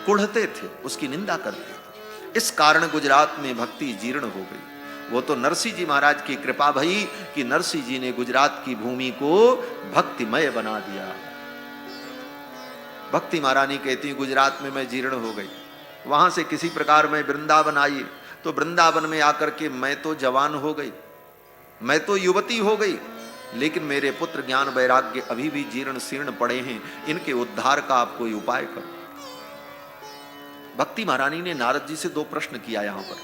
कुढ़ते थे, उसकी निंदा करते थे। इस कारण गुजरात में भक्ति जीर्ण हो गई। वो तो नरसिंह जी महाराज की कृपा भई कि नरसिंह जी ने गुजरात की भूमि को भक्तिमय बना दिया। भक्ति महारानी कहती गुजरात में मैं जीर्ण हो गई, वहां से किसी प्रकार में वृंदावन आई, तो वृंदावन में आकर के मैं तो जवान हो गई, मैं तो युवती हो गई, लेकिन मेरे पुत्र ज्ञान वैराग्य अभी भी जीर्ण शीर्ण पड़े हैं, इनके उद्धार का आप कोई उपाय करो। भक्ति महारानी ने नारद जी से 2 प्रश्न किया यहां पर।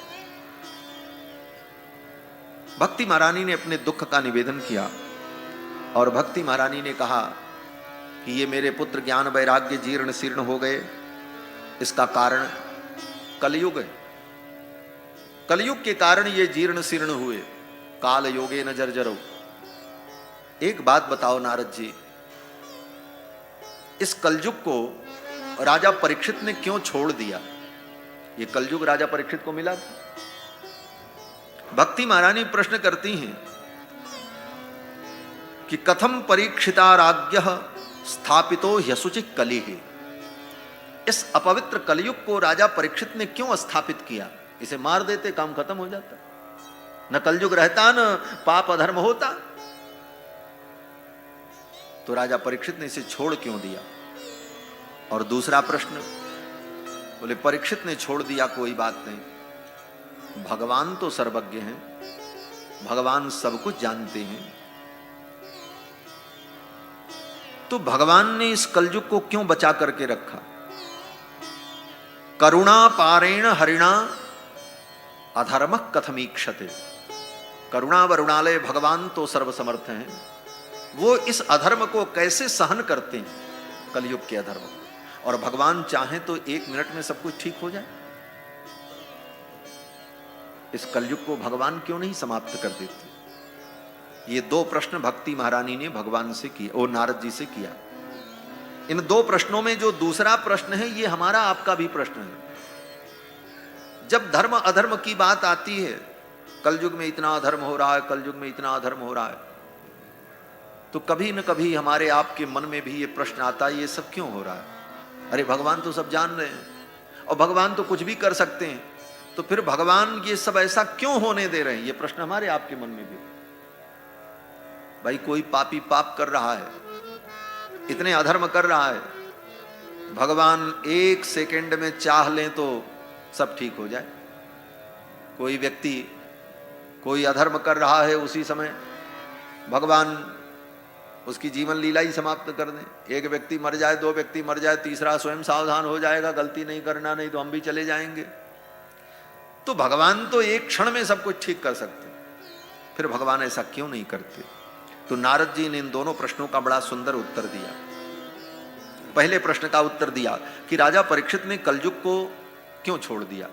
भक्ति महारानी ने अपने दुख का निवेदन किया और भक्ति महारानी ने कहा कि ये मेरे पुत्र ज्ञान वैराग्य जीर्ण शीर्ण हो गए, इसका कारण कलयुग है। कलयुग के कारण ये जीर्ण शीर्ण हुए। काल योगे न जर्जरो। एक बात बताओ नारद जी, इस कलयुग को राजा परीक्षित ने क्यों छोड़ दिया? ये कलयुग राजा परीक्षित को मिला था? भक्ति महारानी प्रश्न करती हैं कि कथम परीक्षिता राज्ञ स्थापितो ह्यसुचि कलिः। इस अपवित्र कलयुग को राजा परीक्षित ने क्यों स्थापित किया? इसे मार देते, काम खत्म हो जाता, न कलयुग रहता, न पाप अधर्म होता। तो राजा परीक्षित ने इसे छोड़ क्यों दिया? और दूसरा प्रश्न, बोले परीक्षित ने छोड़ दिया कोई बात नहीं, भगवान तो सर्वज्ञ हैं, भगवान सब कुछ जानते हैं, तो भगवान ने इस कलयुग को क्यों बचा करके रखा? करुणा पारेण हरिणा अधर्म कथमीक्षते। करुणा वरुणालय भगवान तो सर्वसमर्थ हैं, वो इस अधर्म को कैसे सहन करते हैं, कलयुग के अधर्म को? और भगवान चाहें तो 1 मिनट में सब कुछ ठीक हो जाए। इस कलयुग को भगवान क्यों नहीं समाप्त कर देते? ये 2 प्रश्न भक्ति महारानी ने भगवान से किया, और नारद जी से किया। इन 2 प्रश्नों में जो दूसरा प्रश्न है, ये हमारा आपका भी प्रश्न है। जब धर्म अधर्म की बात आती है, कलयुग में इतना अधर्म हो रहा है, कलयुग में इतना अधर्म हो रहा है, तो कभी न कभी हमारे आपके मन में भी ये प्रश्न आता है, ये सब क्यों हो रहा है? अरे भगवान तो सब जान रहे हैं, और भगवान तो कुछ भी कर सकते हैं, तो फिर भगवान ये सब ऐसा क्यों होने दे रहे हैं? ये प्रश्न हमारे आपके मन में भी। भाई कोई पापी पाप कर रहा है, इतने अधर्म कर रहा है, भगवान 1 सेकंड में चाह लें तो सब ठीक हो जाए। कोई व्यक्ति कोई अधर्म कर रहा है, उसी समय भगवान उसकी जीवन लीला ही समाप्त कर दें। 1 व्यक्ति मर जाए, 2 व्यक्ति मर जाए, तीसरा स्वयं सावधान हो जाएगा, गलती नहीं करना, नहीं तो हम भी चले जाएंगे। तो भगवान तो 1 क्षण में सब कुछ ठीक कर सकते, फिर भगवान ऐसा क्यों नहीं करते? तो नारद जी ने इन दोनों प्रश्नों का बड़ा सुंदर उत्तर दिया। पहले प्रश्न का उत्तर दिया कि राजा परीक्षित ने कलयुग को क्यों छोड़ दिया?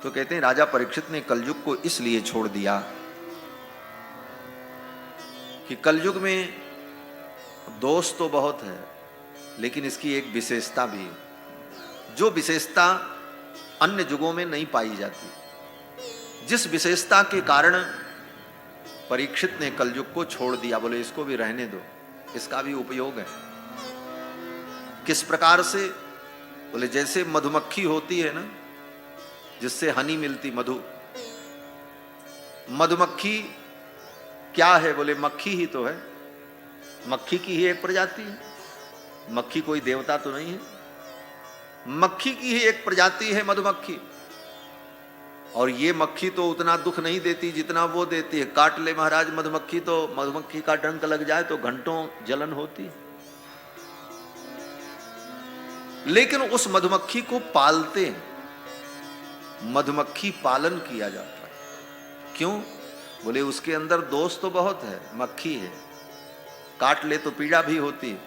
तो कहते हैं राजा परीक्षित ने कलयुग को इसलिए छोड़ दिया कि कलयुग में दोष तो बहुत है, लेकिन इसकी एक विशेषता भी है, जो विशेषता अन्य युगों में नहीं पाई जाती। जिस विशेषता के कारण परीक्षित ने कलयुग को छोड़ दिया, बोले इसको भी रहने दो, इसका भी उपयोग है। किस प्रकार से? बोले जैसे मधुमक्खी होती है ना, जिससे हनी मिलती, मधु। मधुमक्खी क्या है? बोले मक्खी ही तो है, मक्खी की ही एक प्रजाति है, मक्खी कोई देवता तो नहीं है, मक्खी की ही एक प्रजाति है मधुमक्खी। और ये मक्खी तो उतना दुख नहीं देती जितना वो देती है। काट ले महाराज मधुमक्खी, तो मधुमक्खी का डंक लग जाए तो घंटों जलन होती है, लेकिन उस मधुमक्खी को पालते हैं, मधुमक्खी पालन किया जाता है। क्यों? बोले उसके अंदर दोष तो बहुत है, मक्खी है, काट ले तो पीड़ा भी होती है,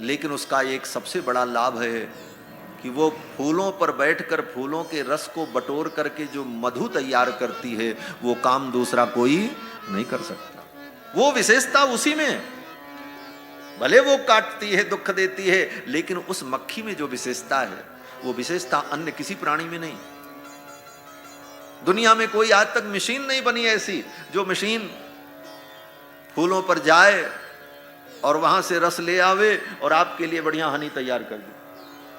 लेकिन उसका एक सबसे बड़ा लाभ है कि वो फूलों पर बैठकर फूलों के रस को बटोर करके जो मधु तैयार करती है, वो काम दूसरा कोई नहीं कर सकता। वो विशेषता उसी में। भले वो काटती है, दुख देती है, लेकिन उस मक्खी में जो विशेषता है वो विशेषता अन्य किसी प्राणी में नहीं। दुनिया में कोई आज तक मशीन नहीं बनी ऐसी जो मशीन फूलों पर जाए और वहां से रस ले आवे और आपके लिए बढ़िया हनी तैयार कर दे।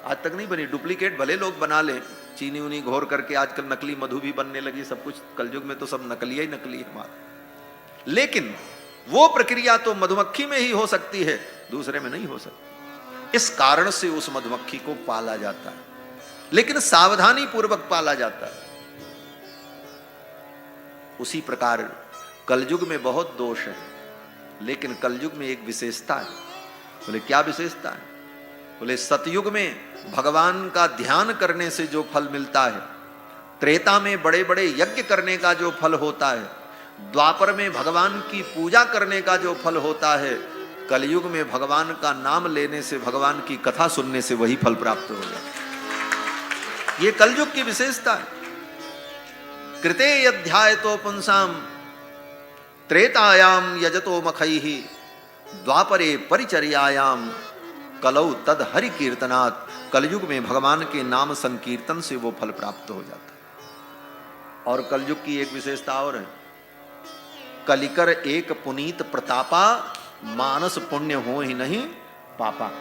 आज तक नहीं बनी। डुप्लीकेट भले लोग बना ले, चीनी उनी घोर करके, आजकल नकली मधु भी बनने लगी, सब कुछ कलयुग में तो सब नकली ही नकली है हमारा। लेकिन वो प्रक्रिया तो मधुमक्खी में ही हो सकती है, दूसरे में नहीं हो सकती। इस कारण से उस मधुमक्खी को पाला जाता है, लेकिन सावधानी पूर्वक पाला जाता है। उसी प्रकार कलयुग में बहुत दोष है, लेकिन कलयुग में एक विशेषता है। बोले क्या विशेषता है? बोले सतयुग में भगवान का ध्यान करने से जो फल मिलता है, त्रेता में बड़े बड़े यज्ञ करने का जो फल होता है, द्वापर में भगवान की पूजा करने का जो फल होता है, कलयुग में भगवान का नाम लेने से, भगवान की कथा सुनने से वही फल प्राप्त हो जाता। ये कलयुग की विशेषता है। कृते अध्याय तो पुंसाम त्रेतायाम यजतो मखैहि द्वापरे परिचर्यायाम कलौ तद हरि कीर्तनात्। कलयुग में भगवान के नाम संकीर्तन से वो फल प्राप्त हो जाता है। और कलयुग की एक विशेषता और है, कलिकर एक पुनीत प्रतापा मानस पुण्य हो ही नहीं पापा।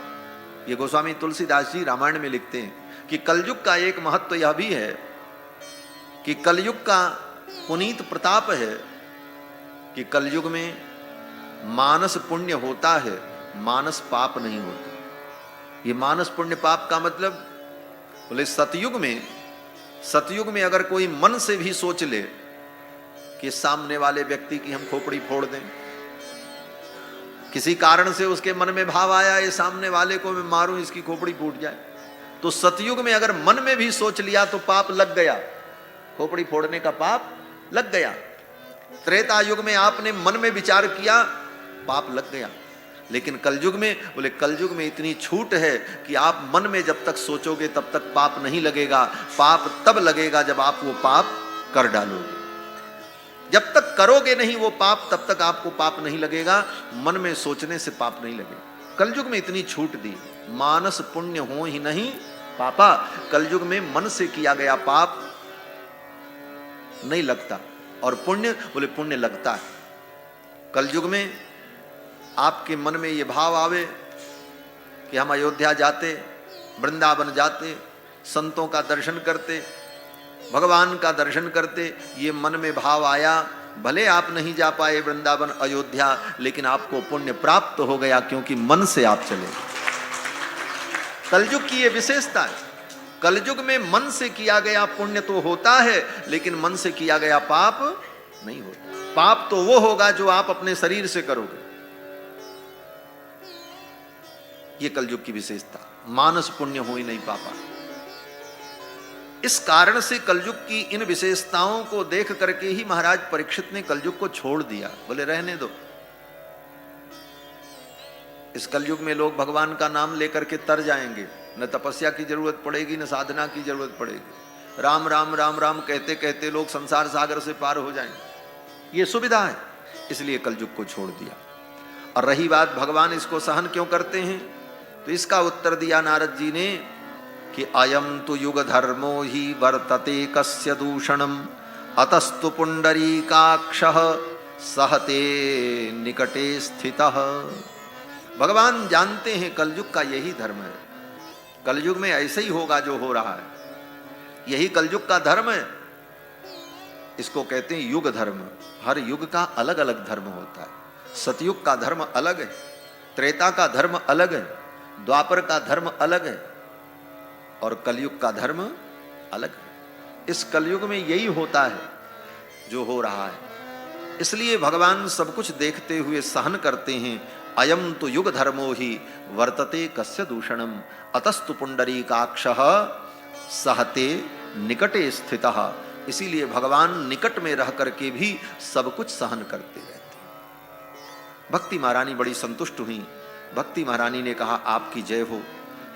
ये गोस्वामी तुलसीदास जी रामायण में लिखते हैं कि कलयुग का एक महत्व यह भी है कि कलयुग का पुनीत प्रताप है कि कलयुग में मानस पुण्य होता है, मानस पाप नहीं होता। ये मानस पुण्य पाप का मतलब, बोले सतयुग में अगर कोई मन से भी सोच ले कि सामने वाले व्यक्ति की हम खोपड़ी फोड़ दें, किसी कारण से उसके मन में भाव आया ये सामने वाले को मैं मारूं, इसकी खोपड़ी फूट जाए, तो सतयुग में अगर मन में भी सोच लिया तो पाप लग गया, खोपड़ी फोड़ने का पाप लग गया। त्रेता युग में आपने मन में विचार किया, पाप लग गया। लेकिन कलयुग में, बोले कलयुग में इतनी छूट है कि आप मन में जब तक सोचोगे तब तक पाप नहीं लगेगा। पाप तब लगेगा जब आप वो पाप कर डालोगे। जब तक करोगे नहीं वो पाप, तब तक आपको पाप नहीं लगेगा। मन में सोचने से पाप नहीं लगेगा। कलयुग में इतनी छूट दी, मानस पुण्य हो ही नहीं पापा। कलयुग में मन से किया गया पाप नहीं लगता, और पुण्य, बोले पुण्य लगता है। कलयुग में आपके मन में ये भाव आवे कि हम अयोध्या जाते, वृंदावन जाते, संतों का दर्शन करते, भगवान का दर्शन करते, ये मन में भाव आया, भले आप नहीं जा पाए वृंदावन अयोध्या, लेकिन आपको पुण्य प्राप्त हो गया, क्योंकि मन से आप चले। कलयुग की ये विशेषता है। कलयुग में मन से किया गया पुण्य तो होता है, लेकिन मन से किया गया पाप नहीं होता। पाप तो वो होगा जो आप अपने शरीर से करोगे। ये कलयुग की विशेषता, मानस पुण्य हो ही नहीं पापा। इस कारण से कलयुग की इन विशेषताओं को देख करके ही महाराज परीक्षित ने कलयुग को छोड़ दिया। बोले रहने दो, इस कलयुग में लोग भगवान का नाम लेकर के तर जाएंगे, न तपस्या की जरूरत पड़ेगी, न साधना की जरूरत पड़ेगी। राम राम राम राम कहते कहते लोग संसार सागर से पार हो जाएंगे। ये सुविधा है, इसलिए कलयुग को छोड़ दिया। और रही बात भगवान इसको सहन क्यों करते हैं, तो इसका उत्तर दिया नारद जी ने कि अयम तु युग धर्मो ही वर्तते कस्य दूषणम अतस्तु पुंडरीकाक्षः सहते निकटे स्थितः। भगवान जानते हैं कलयुग का यही धर्म है। कलयुग में ऐसे ही होगा जो हो रहा है, यही कलयुग का धर्म है। इसको कहते हैं युग धर्म। हर युग का अलग अलग धर्म होता है। सतयुग का धर्म अलग है, त्रेता का धर्म अलग है, द्वापर का धर्म अलग है, और कलयुग का धर्म अलग है। इस कलयुग में यही होता है जो हो रहा है। इसलिए भगवान सब कुछ देखते हुए सहन करते हैं। अयम तो युग धर्मो ही वर्तते कस्य दूषणम अतस्तु पुंडरीकाक्षः सहते निकटे स्थितः। इसीलिए भगवान निकट में रह करके भी सब कुछ सहन करते रहते हैं। भक्ति महारानी बड़ी संतुष्ट हुई। भक्ति महारानी ने कहा, आपकी जय हो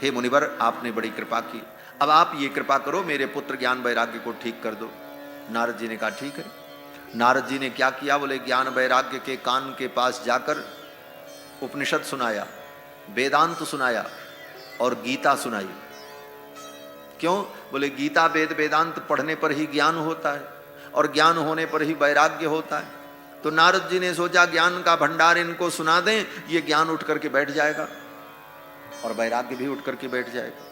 हे मुनिवर, आपने बड़ी कृपा की। अब आप ये कृपा करो, मेरे पुत्र ज्ञान वैराग्य को ठीक कर दो। नारद जी ने कहा ठीक है। नारद जी ने क्या किया, बोले ज्ञान वैराग्य के कान के पास जाकर उपनिषद सुनाया। वेदांत सुनाया और गीता सुनाई। क्यों? बोले गीता वेद वेदांत पढ़ने पर ही ज्ञान होता है और ज्ञान होने पर ही वैराग्य होता है। तो नारद जी ने सोचा ज्ञान का भंडार इनको सुना दें, ये ज्ञान उठ करके बैठ जाएगा और वैराग्य भी उठ करके बैठ जाएगा।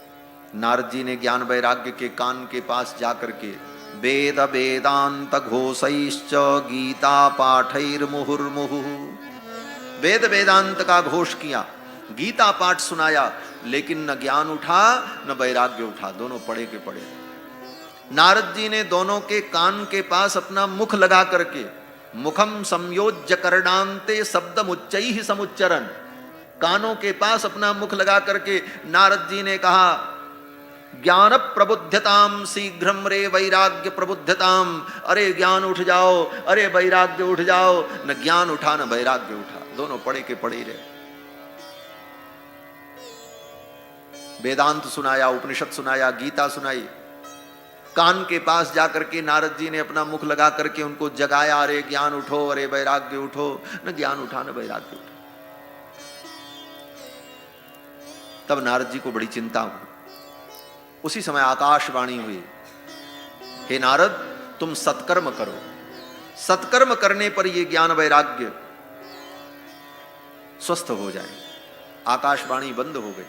नारद जी ने ज्ञान वैराग्य के कान के पास जाकर के वेद वेदांत घोषैश्च गीता पाठैर मुहुर्मुहु, वेद वेदांत का घोष किया, गीता पाठ सुनाया, लेकिन न ज्ञान उठा न वैराग्य उठा, दोनों पड़े के पड़े। नारद जी ने दोनों के कान के पास अपना मुख लगा करके मुखम संयोज्य करणांते शब्दमुच्चैः समुच्चरन्, कानों के पास अपना मुख लगा करके नारद जी ने कहा ज्ञान प्रबुद्धताम शीघ्रम रे वैराग्य प्रबुद्धताम, अरे ज्ञान उठ जाओ, अरे वैराग्य उठ जाओ। न ज्ञान उठा न वैराग्य उठा, दोनों पड़े के पड़े रहे। वेदांत सुनाया, उपनिषद सुनाया, गीता सुनाई, कान के पास जाकर के नारद जी ने अपना मुख लगा करके उनको जगाया, अरे ज्ञान उठो, अरे वैराग्य उठो। न ज्ञान उठा न वैराग्य उठा। तब नारद जी को बड़ी चिंता हुई। उसी समय आकाशवाणी हुई, हे नारद तुम सत्कर्म करो, सत्कर्म करने पर ये ज्ञान वैराग्य स्वस्थ हो जाए। आकाशवाणी बंद हो गई।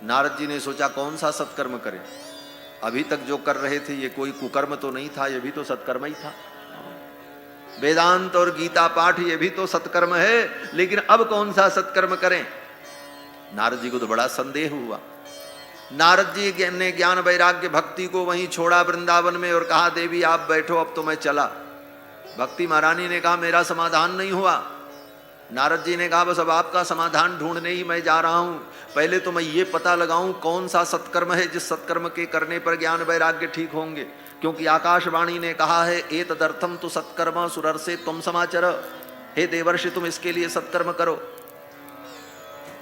नारद जी ने सोचा कौन सा सत्कर्म करें, अभी तक जो कर रहे थे ये कोई कुकर्म तो नहीं था, ये भी तो सत्कर्म ही था। वेदांत और गीता पाठ ये भी तो सत्कर्म है, लेकिन अब कौन सा सत्कर्म करें? नारद जी को तो बड़ा संदेह हुआ। नारद जी ने ज्ञान वैराग्य भक्ति को वहीं छोड़ा वृंदावन में और कहा देवी आप बैठो, अब तो मैं चला। भक्ति महारानी ने कहा मेरा समाधान नहीं हुआ। नारद जी ने कहा बस अब आपका समाधान ढूंढने ही मैं जा रहा हूं। पहले तो मैं ये पता लगाऊं कौन सा सत्कर्म है जिस सत्कर्म के करने पर ज्ञान वैराग्य ठीक होंगे, क्योंकि आकाशवाणी ने कहा है एतदर्थम तु सत्कर्म सुरर्षे तुम समाचर, हे देवर्षि तुम इसके लिए सत्कर्म करो।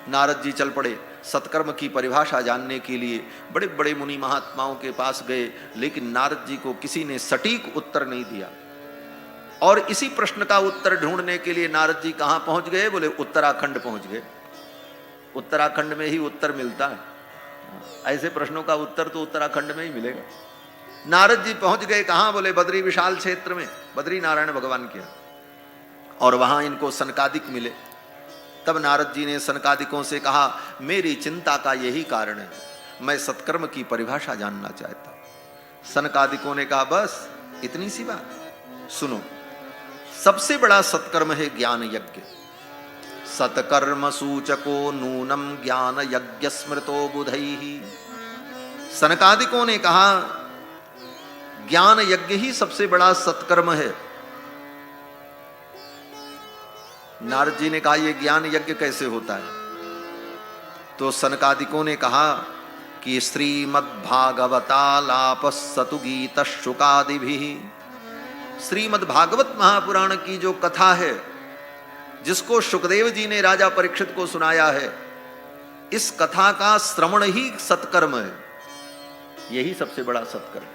नारद जी चल पड़े सत्कर्म की परिभाषा जानने के लिए। बड़े बड़े मुनि महात्माओं के पास गए, लेकिन नारद जी को किसी ने सटीक उत्तर नहीं दिया। और इसी प्रश्न का उत्तर ढूंढने के लिए नारद जी कहां पहुंच गए? बोले उत्तराखंड पहुंच गए। उत्तराखंड में ही उत्तर मिलता है, ऐसे प्रश्नों का उत्तर तो उत्तराखंड में ही मिलेगा। नारद जी पहुंच गए कहां? बोले बद्री विशाल क्षेत्र में, बद्री नारायण भगवान के। और वहां इनको सनकादिक मिले। तब नारद जी ने सनकादिकों से कहा मेरी चिंता का यही कारण है, मैं सत्कर्म की परिभाषा जानना चाहता हूं। सनकादिकों ने कहा बस इतनी सी बात? सुनो, सबसे बड़ा सत्कर्म है ज्ञान यज्ञ। सत्कर्म सूचको नूनम ज्ञान यज्ञ स्मृतो बुधैहि। सनकादिकों ने कहा ज्ञान यज्ञ ही सबसे बड़ा सत्कर्म है। नारद जी ने कहा यह ज्ञान यज्ञ कैसे होता है? तो सनकादिकों ने कहा कि श्रीमद्भागवतालापस्सतु गीत शुकादिभिः, श्रीमद्भागवत महापुराण की जो कथा है जिसको शुकदेव जी ने राजा परीक्षित को सुनाया है, इस कथा का श्रवण ही सत्कर्म है। यही सबसे बड़ा सत्कर्म।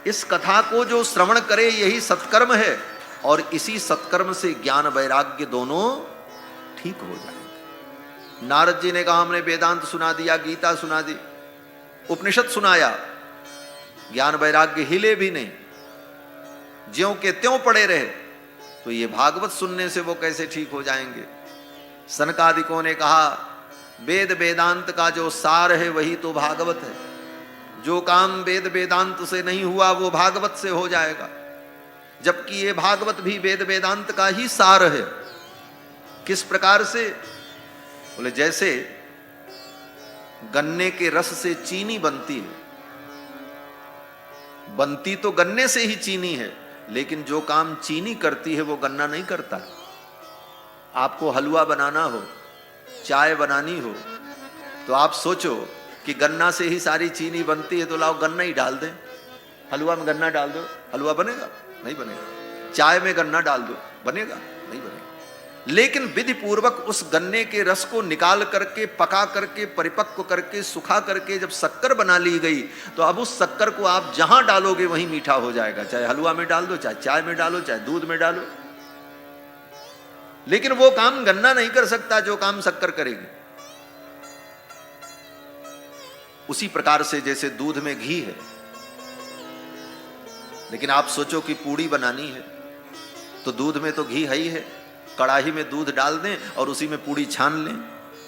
इस कथा को जो श्रवण करे यही सत्कर्म है, और इसी सत्कर्म से ज्ञान वैराग्य दोनों ठीक हो जाएंगे। नारद जी ने कहा हमने वेदांत सुना दिया, गीता सुना दी, उपनिषद सुनाया, ज्ञान वैराग्य हिले भी नहीं, ज्यों के त्यों पड़े रहे, तो ये भागवत सुनने से वो कैसे ठीक हो जाएंगे? सनकादिकों ने कहा वेद वेदांत का जो सार है वही तो भागवत है। जो काम वेद वेदांत से नहीं हुआ वो भागवत से हो जाएगा, जबकि ये भागवत भी वेद वेदांत का ही सार है। किस प्रकार से? बोले जैसे गन्ने के रस से चीनी बनती है, बनती तो गन्ने से ही चीनी है, लेकिन जो काम चीनी करती है वो गन्ना नहीं करता। आपको हलवा बनाना हो, चाय बनानी हो, तो आप सोचो कि गन्ना से ही सारी चीनी बनती है, तो लाओ गन्ना ही डाल दें, हलवा में गन्ना डाल दो, हलवा बनेगा? नहीं बनेगा। चाय में गन्ना डाल दो, बनेगा? नहीं बनेगा। लेकिन विधि पूर्वक उस गन्ने के रस को निकाल करके, पका करके, परिपक्व करके, सुखा करके जब शक्कर बना ली गई, तो अब उस शक्कर को आप जहां डालोगे वहीं मीठा हो जाएगा। चाहे हलवा में डाल दो, चाहे चाय में डालो, चाहे दूध में डालो। लेकिन वो काम गन्ना नहीं कर सकता जो काम शक्कर करेगी। उसी प्रकार से जैसे दूध में घी है, लेकिन आप सोचो कि पूड़ी बनानी है तो दूध में तो घी है ही है, कड़ाही में दूध डाल दें और उसी में पूड़ी छान लें,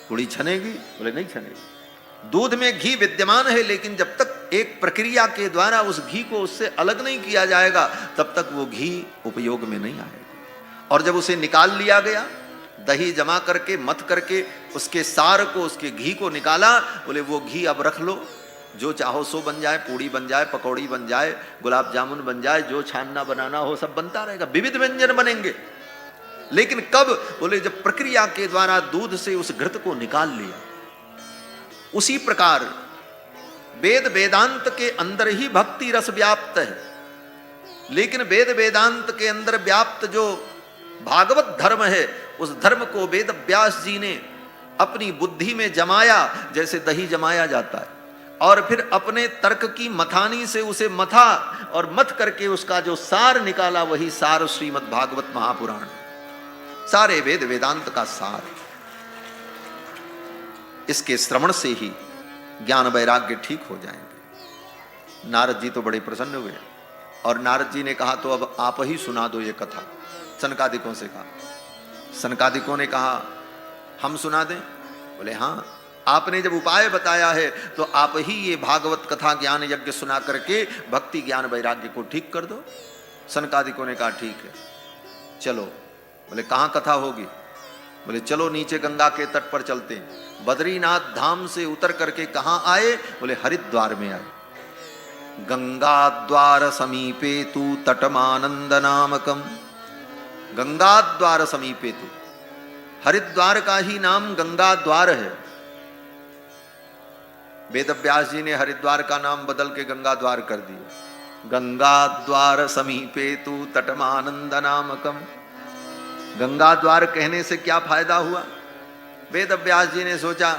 पूड़ी छनेगी? बोले नहीं छनेगी। दूध में घी विद्यमान है, लेकिन जब तक एक प्रक्रिया के द्वारा उस घी को उससे अलग नहीं किया जाएगा तब तक वो घी उपयोग में नहीं आएगा। और जब उसे निकाल लिया गया, दही जमा करके मथ करके उसके सार को, उसके घी को निकाला, बोले वो घी अब रख लो, जो चाहो सो बन जाए, पूड़ी बन जाए, पकौड़ी बन जाए, गुलाब जामुन बन जाए, जो छानना बनाना हो सब बनता रहेगा, विविध व्यंजन बनेंगे। लेकिन कब? बोले जब प्रक्रिया के द्वारा दूध से उस घृत को निकाल लिया। उसी प्रकार वेद वेदांत के अंदर ही भक्ति रस व्याप्त है, लेकिन वेद वेदांत के अंदर व्याप्त जो भागवत धर्म है, उस धर्म को वेद व्यास जी ने अपनी बुद्धि में जमाया, जैसे दही जमाया जाता है, और फिर अपने तर्क की मथानी से उसे मथा और मथ करके उसका जो सार निकाला, वही सार श्रीमद् भागवत महापुराण, सारे वेद वेदांत का सार। इसके श्रवण से ही ज्ञान वैराग्य ठीक हो जाएंगे। नारद जी तो बड़े प्रसन्न हुए और नारद जी ने कहा तो अब आप ही सुना दो ये कथा। सनकादिकों से कहा, सनकादिकों ने कहा हम सुना दें? बोले हाँ, आपने जब उपाय बताया है तो आप ही ये भागवत कथा ज्ञान यज्ञ सुना करके भक्ति ज्ञान वैराग्य को ठीक कर दो। सनकादिकों ने कहा ठीक है, चलो। बोले कहाँ कथा होगी? बोले चलो नीचे गंगा के तट पर चलते हैं। बद्रीनाथ धाम से उतर करके कहाँ आए? बोले हरिद्वार में आए। गंगा द्वार समीपे तु तटमानंद नामकम, गंगा द्वार समीपे तु, हरिद्वार का ही नाम गंगा द्वार है। वेद व्यास जी ने हरिद्वार का नाम बदल के गंगा द्वार कर दिया। गंगा द्वार समीपे तु तटमानंद नामकम। गंगा द्वार कहने से क्या फायदा हुआ? वेद व्यास जी ने सोचा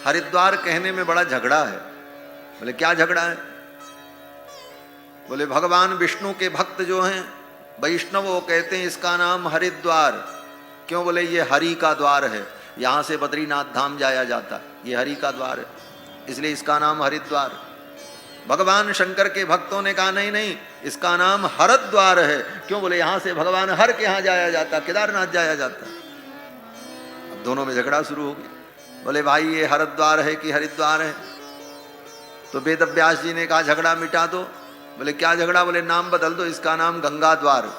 हरिद्वार कहने में बड़ा झगड़ा है। बोले क्या झगड़ा है? बोले भगवान विष्णु के भक्त जो हैं वैष्णव, वो कहते हैं इसका नाम हरिद्वार। क्यों? बोले ये हरि का द्वार है, यहां से बद्रीनाथ धाम जाया जाता है, ये हरि का द्वार है, इसलिए इसका नाम हरिद्वार। भगवान शंकर के भक्तों ने कहा नहीं नहीं, इसका नाम हरद्वार है। क्यों? बोले यहां से भगवान हर के यहां जाया जाता, केदारनाथ जाया जाता। अब दोनों में झगड़ा शुरू हो गया। बोले भाई ये हरद्वार है कि हरिद्वार है? तो वेद व्यास जी ने कहा झगड़ा मिटा दो। बोले क्या झगड़ा? बोले नाम बदल दो, इसका नाम गंगा द्वार।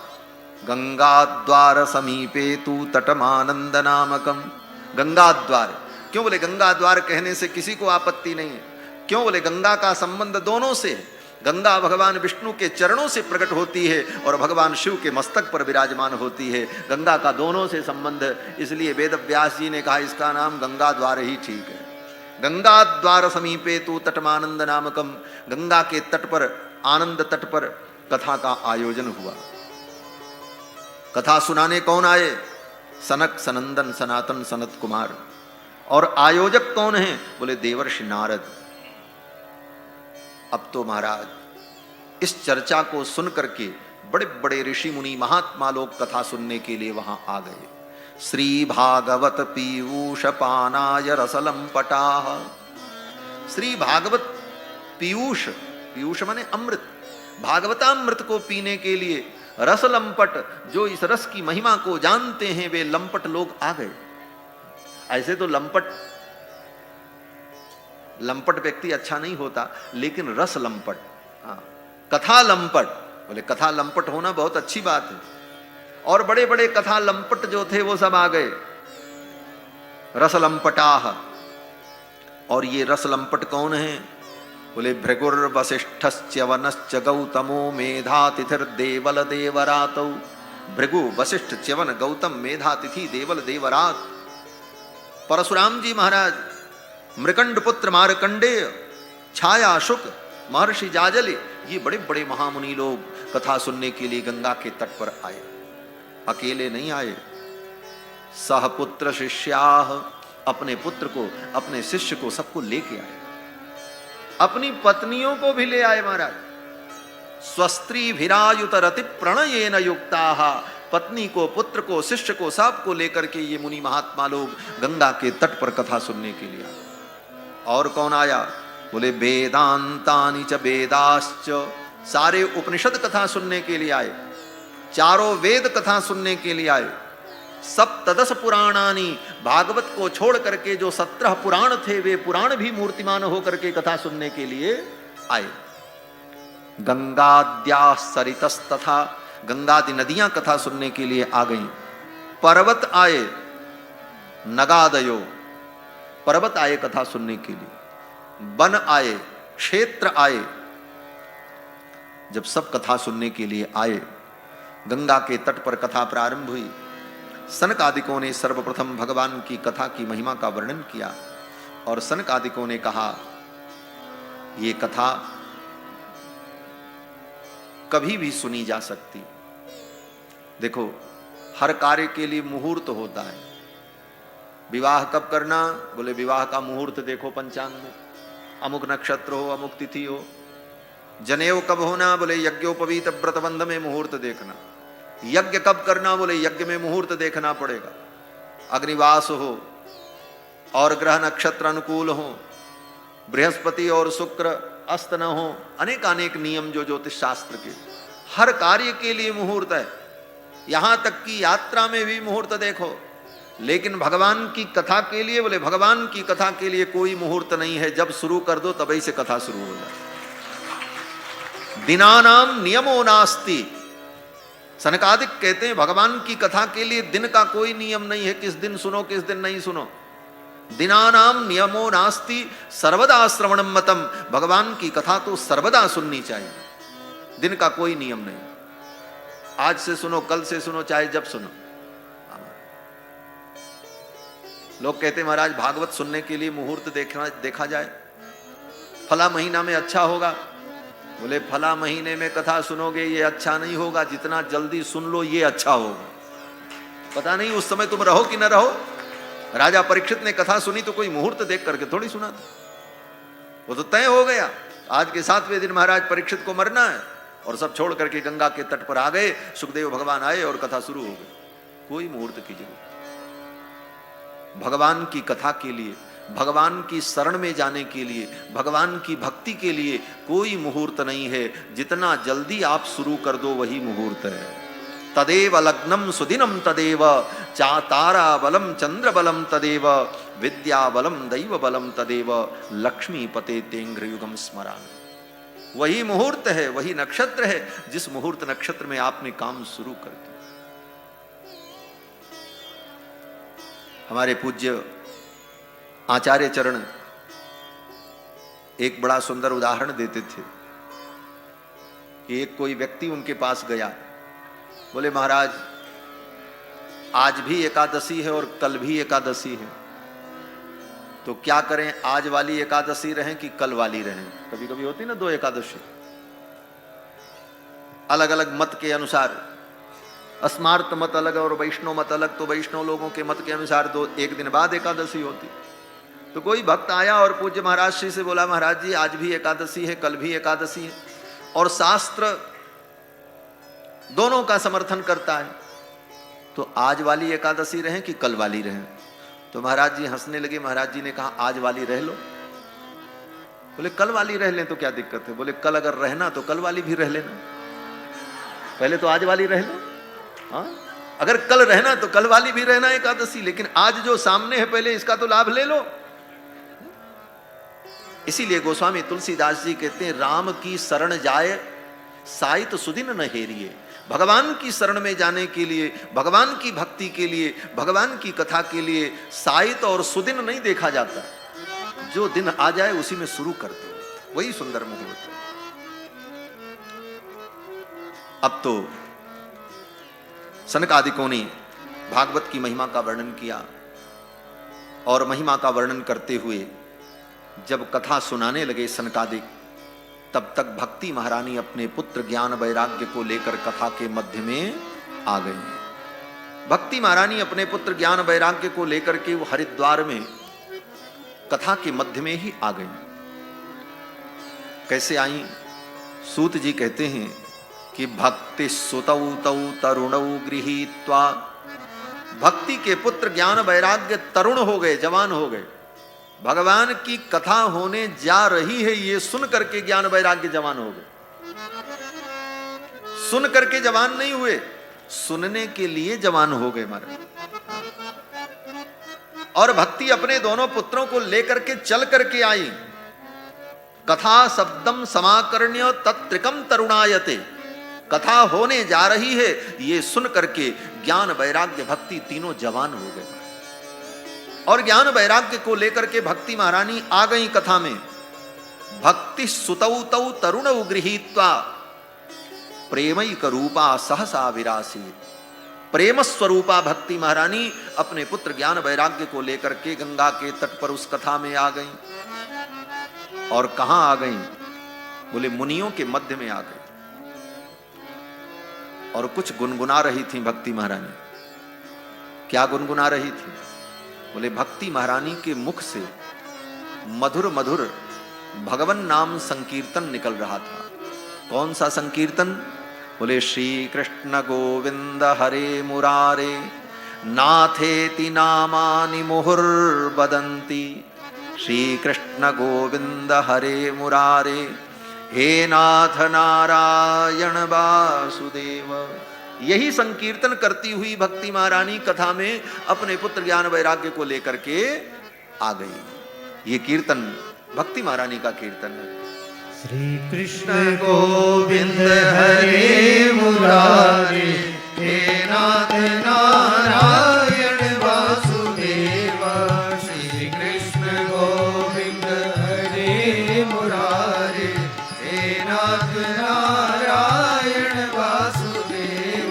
गंगा द्वार समीपे तु तटमानंद नामकम। गंगा द्वार। क्यों? बोले गंगा द्वार कहने से किसी को आपत्ति नहीं है। क्यों? बोले गंगा का संबंध दोनों से है। गंगा भगवान विष्णु के चरणों से प्रकट होती है और भगवान शिव के मस्तक पर विराजमान होती है। गंगा का दोनों से संबंध, इसलिए वेद व्यास जी ने कहा इसका नाम गंगा द्वार ही ठीक है। गंगा द्वार समीपे तु तटमानंद नामकम। गंगा के तट पर, आनंद तट पर कथा का आयोजन हुआ। कथा सुनाने कौन आए? सनक सनंदन सनातन सनत कुमार। और आयोजक कौन है? बोले देवर्षि नारद। अब तो महाराज इस चर्चा को सुन करके बड़े बड़े ऋषि मुनि महात्मा लोग कथा सुनने के लिए वहां आ गए। श्री भागवत पीयूष पानाय रसलम पटाह। श्री भागवत पीयूष, पीयूष माने अमृत, भागवतामृत को पीने के लिए रस लंपट, जो इस रस की महिमा को जानते हैं वे लंपट लोग आ गए। ऐसे तो लंपट व्यक्ति अच्छा नहीं होता, लेकिन रस लंपट, हाँ, कथा लंपट। बोले कथा लंपट होना बहुत अच्छी बात है। और बड़े बड़े कथा लंपट जो थे वो सब आ गए, रस लंपटाह। और ये रस लंपट कौन है? बोले भृगुर वसिष्ठश्च वनश्च गौतमो मेधातिथिर देवल देवरातौ। भृगु, वशिष्ठ, च्यवन, गौतम, मेधातिथि, देवल, देवरात। परशुराम जी महाराज, मृकंड पुत्र मार्कंडेय, छाया शुक, महर्षि जाजली, ये बड़े बड़े महामुनि लोग कथा सुनने के लिए गंगा के तट पर आए। अकेले नहीं आए, सहपुत्र शिष्याह, अपने पुत्र को, अपने शिष्य को, सबको लेके आए। अपनी पत्नियों को भी ले आए महाराज। स्वस्त्री भिरायुत रति प्रणयेन युक्ताः। पत्नी को, पुत्र को, शिष्य को, सबको लेकर के ये मुनि महात्मा लोग गंगा के तट पर कथा सुनने के लिए आए। और कौन आया? बोले वेदांतानि च वेदाश्च, सारे उपनिषद कथा सुनने के लिए आए, चारों वेद कथा सुनने के लिए आए। सप्तदश पुराणानि, भागवत को छोड़ करके जो 17 पुराण थे वे पुराण भी मूर्तिमान होकर के कथा सुनने के लिए आए। गंगाद्या सरितस्तथा, गंगादि नदियां कथा सुनने के लिए आ गईं। पर्वत आए, नगादयो, पर्वत आए कथा सुनने के लिए। वन आए, क्षेत्र आए। जब सब कथा सुनने के लिए आए, गंगा के तट पर कथा प्रारंभ हुई। सनकादिकों ने सर्वप्रथम भगवान की कथा की महिमा का वर्णन किया और सनकादिकों ने कहा ये कथा कभी भी सुनी जा सकती। देखो, हर कार्य के लिए मुहूर्त होता है। विवाह कब करना? बोले विवाह का मुहूर्त देखो पंचांग में, अमुक नक्षत्र हो, अमुक तिथि हो। जनेऊ कब होना? बोले यज्ञोपवीत व्रतबंध में मुहूर्त देखना। यज्ञ कब करना? बोले यज्ञ में मुहूर्त देखना पड़ेगा। अग्निवास हो और ग्रह नक्षत्र अनुकूल हो, बृहस्पति और शुक्र अस्त न हो, अनेक अनेक नियम जो ज्योतिष शास्त्र के, हर कार्य के लिए मुहूर्त है। यहां तक कि यात्रा में भी मुहूर्त देखो। लेकिन भगवान की कथा के लिए, बोले भगवान की कथा के लिए कोई मुहूर्त नहीं है। जब शुरू कर दो तभी से कथा शुरू हो जाए। दिनानाम नियमो नास्ति। सनकादिक कहते हैं भगवान की कथा के लिए दिन का कोई नियम नहीं है, किस दिन सुनो किस दिन नहीं सुनो। दिनानाम नियमो नास्ति सर्वदा श्रवणम मतम। भगवान की कथा तो सर्वदा सुननी चाहिए, दिन का कोई नियम नहीं। आज से सुनो, कल से सुनो, चाहे जब सुनो। लोग कहते महाराज भागवत सुनने के लिए मुहूर्त देखा जाए, फला महीना में अच्छा होगा। बोले फला महीने में कथा सुनोगे ये अच्छा नहीं होगा, जितना जल्दी सुन लो ये अच्छा होगा। पता नहीं उस समय तुम रहो कि न रहो। राजा परीक्षित ने कथा सुनी तो कोई मुहूर्त देख करके थोड़ी सुना था, वो तो तय हो गया। आज के 7वें दिन महाराज परीक्षित को मरना है और सब छोड़ करके गंगा के तट पर आ गए। सुखदेव भगवान आए और कथा शुरू हो गई। कोई मुहूर्त की जरूरत। भगवान की कथा के लिए, भगवान की शरण में जाने के लिए, भगवान की भक्ति के लिए कोई मुहूर्त नहीं है। जितना जल्दी आप शुरू कर दो वही मुहूर्त है। तदेव लग्नम सुदिनम तदेव, चातारा बलम चंद्र बलम तदेव, विद्या बलम दैव बलम तदेव, लक्ष्मी पते तेंग्र युगम स्मरान। वही मुहूर्त है, वही नक्षत्र है जिस मुहूर्त नक्षत्र में आपने काम शुरू कर दिया। हमारे पूज्य आचार्य चरण एक बड़ा सुंदर उदाहरण देते थे कि एक कोई व्यक्ति उनके पास गया। बोले महाराज आज भी एकादशी है और कल भी एकादशी है, तो क्या करें? आज वाली एकादशी रहें कि कल वाली रहें? कभी कभी होती ना 2 एकादशी, अलग अलग मत के अनुसार। अस्मार्त मत अलग और वैष्णव मत अलग, तो वैष्णव लोगों के मत के अनुसार 1 दिन बाद एकादशी होती। तो कोई भक्त आया और पूज्य महाराज श्री से बोला महाराज जी आज भी एकादशी है, कल भी एकादशी है और शास्त्र दोनों का समर्थन करता है, तो आज वाली एकादशी रहें कि कल वाली रहें? तो महाराज जी हंसने लगे। महाराज जी ने कहा आज वाली रह लो। बोले कल वाली रह लें तो क्या दिक्कत है? बोले कल अगर रहना तो कल वाली भी रह लेना, पहले तो आज वाली रह लो। हाँ, अगर कल रहना तो कल वाली भी रहना एकादशी, लेकिन आज जो सामने है पहले इसका तो लाभ ले लो। इसीलिए गोस्वामी तुलसीदास जी कहते हैं राम की शरण जाए साइत सुदिन न हेरिए। भगवान की शरण में जाने के लिए, भगवान की भक्ति के लिए, भगवान की कथा के लिए साइत और सुदिन नहीं देखा जाता। जो दिन आ जाए उसी में शुरू कर दो, वही सुंदर मुहूर्त है। अब तो सनकादिकों ने भागवत की महिमा का वर्णन किया और महिमा का वर्णन करते हुए जब कथा सुनाने लगे सनकादिक, तब तक भक्ति महारानी अपने पुत्र ज्ञान वैराग्य को लेकर कथा के मध्य में आ गई। भक्ति महारानी अपने पुत्र ज्ञान वैराग्य को लेकर के वो हरिद्वार में कथा के मध्य में ही आ गई। कैसे आई? सूत जी कहते हैं कि भक्ति सुतौ तौ तरुणौ गृहीत्वा, भक्ति के पुत्र ज्ञान वैराग्य तरुण हो गए, जवान हो गए। भगवान की कथा होने जा रही है ये सुन करके ज्ञान वैराग्य जवान हो गए। सुन करके जवान नहीं हुए, सुनने के लिए जवान हो गए महाराज। और भक्ति अपने दोनों पुत्रों को लेकर के चल करके आई। कथा शब्दम समाकर्ण्य तत्त्रिकम तरुणायते, कथा होने जा रही है ये सुन करके ज्ञान वैराग्य भक्ति तीनों जवान हो गए। और ज्ञान वैराग्य को लेकर के भक्ति महारानी आ गई कथा में। भक्ति सुतौ तौ तरुण गृहीत्वा प्रेमैक रूपा सहसा विरासीत। प्रेम स्वरूपा भक्ति महारानी अपने पुत्र ज्ञान वैराग्य को लेकर के गंगा के तट पर उस कथा में आ गई। और कहां आ गई? बोले मुनियों के मध्य में आ गई। और कुछ गुनगुना रही थी भक्ति महारानी। क्या गुनगुना रही थी? बोले भक्ति महारानी के मुख से मधुर मधुर भगवन नाम संकीर्तन निकल रहा था। कौन सा संकीर्तन? बोले श्री कृष्ण गोविंद हरे मुरारे नाथेति नामानि मुहुर्वदन्ति। श्री कृष्ण गोविंद हरे मुरारे हे नाथ नारायण वासुदेव। यही संकीर्तन करती हुई भक्ति महारानी कथा में अपने पुत्र ज्ञान वैराग्य को लेकर के आ गई। ये कीर्तन भक्ति महारानी का कीर्तन है। श्री कृष्ण गोविंद हरे मुरारे हे नाथ नारायण वासुदेव। श्री कृष्ण गोविंद हरे मुरारे हे नाथ नारायण वासुदेव।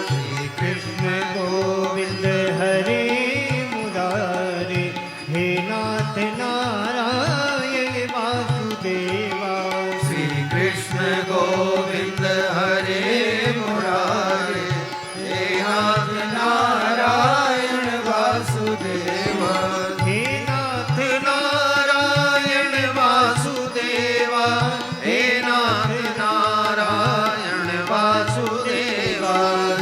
श्री कृष्ण गोविंद हरे मुरारे हे नाथ नारायण वासुदेव। कृष्ण गोविंद हरे मुरारे हे नाथ नारायण वासुदेव। हे नाथ नारायण वासुदेव। हे नाथ नारायण वासुदेव।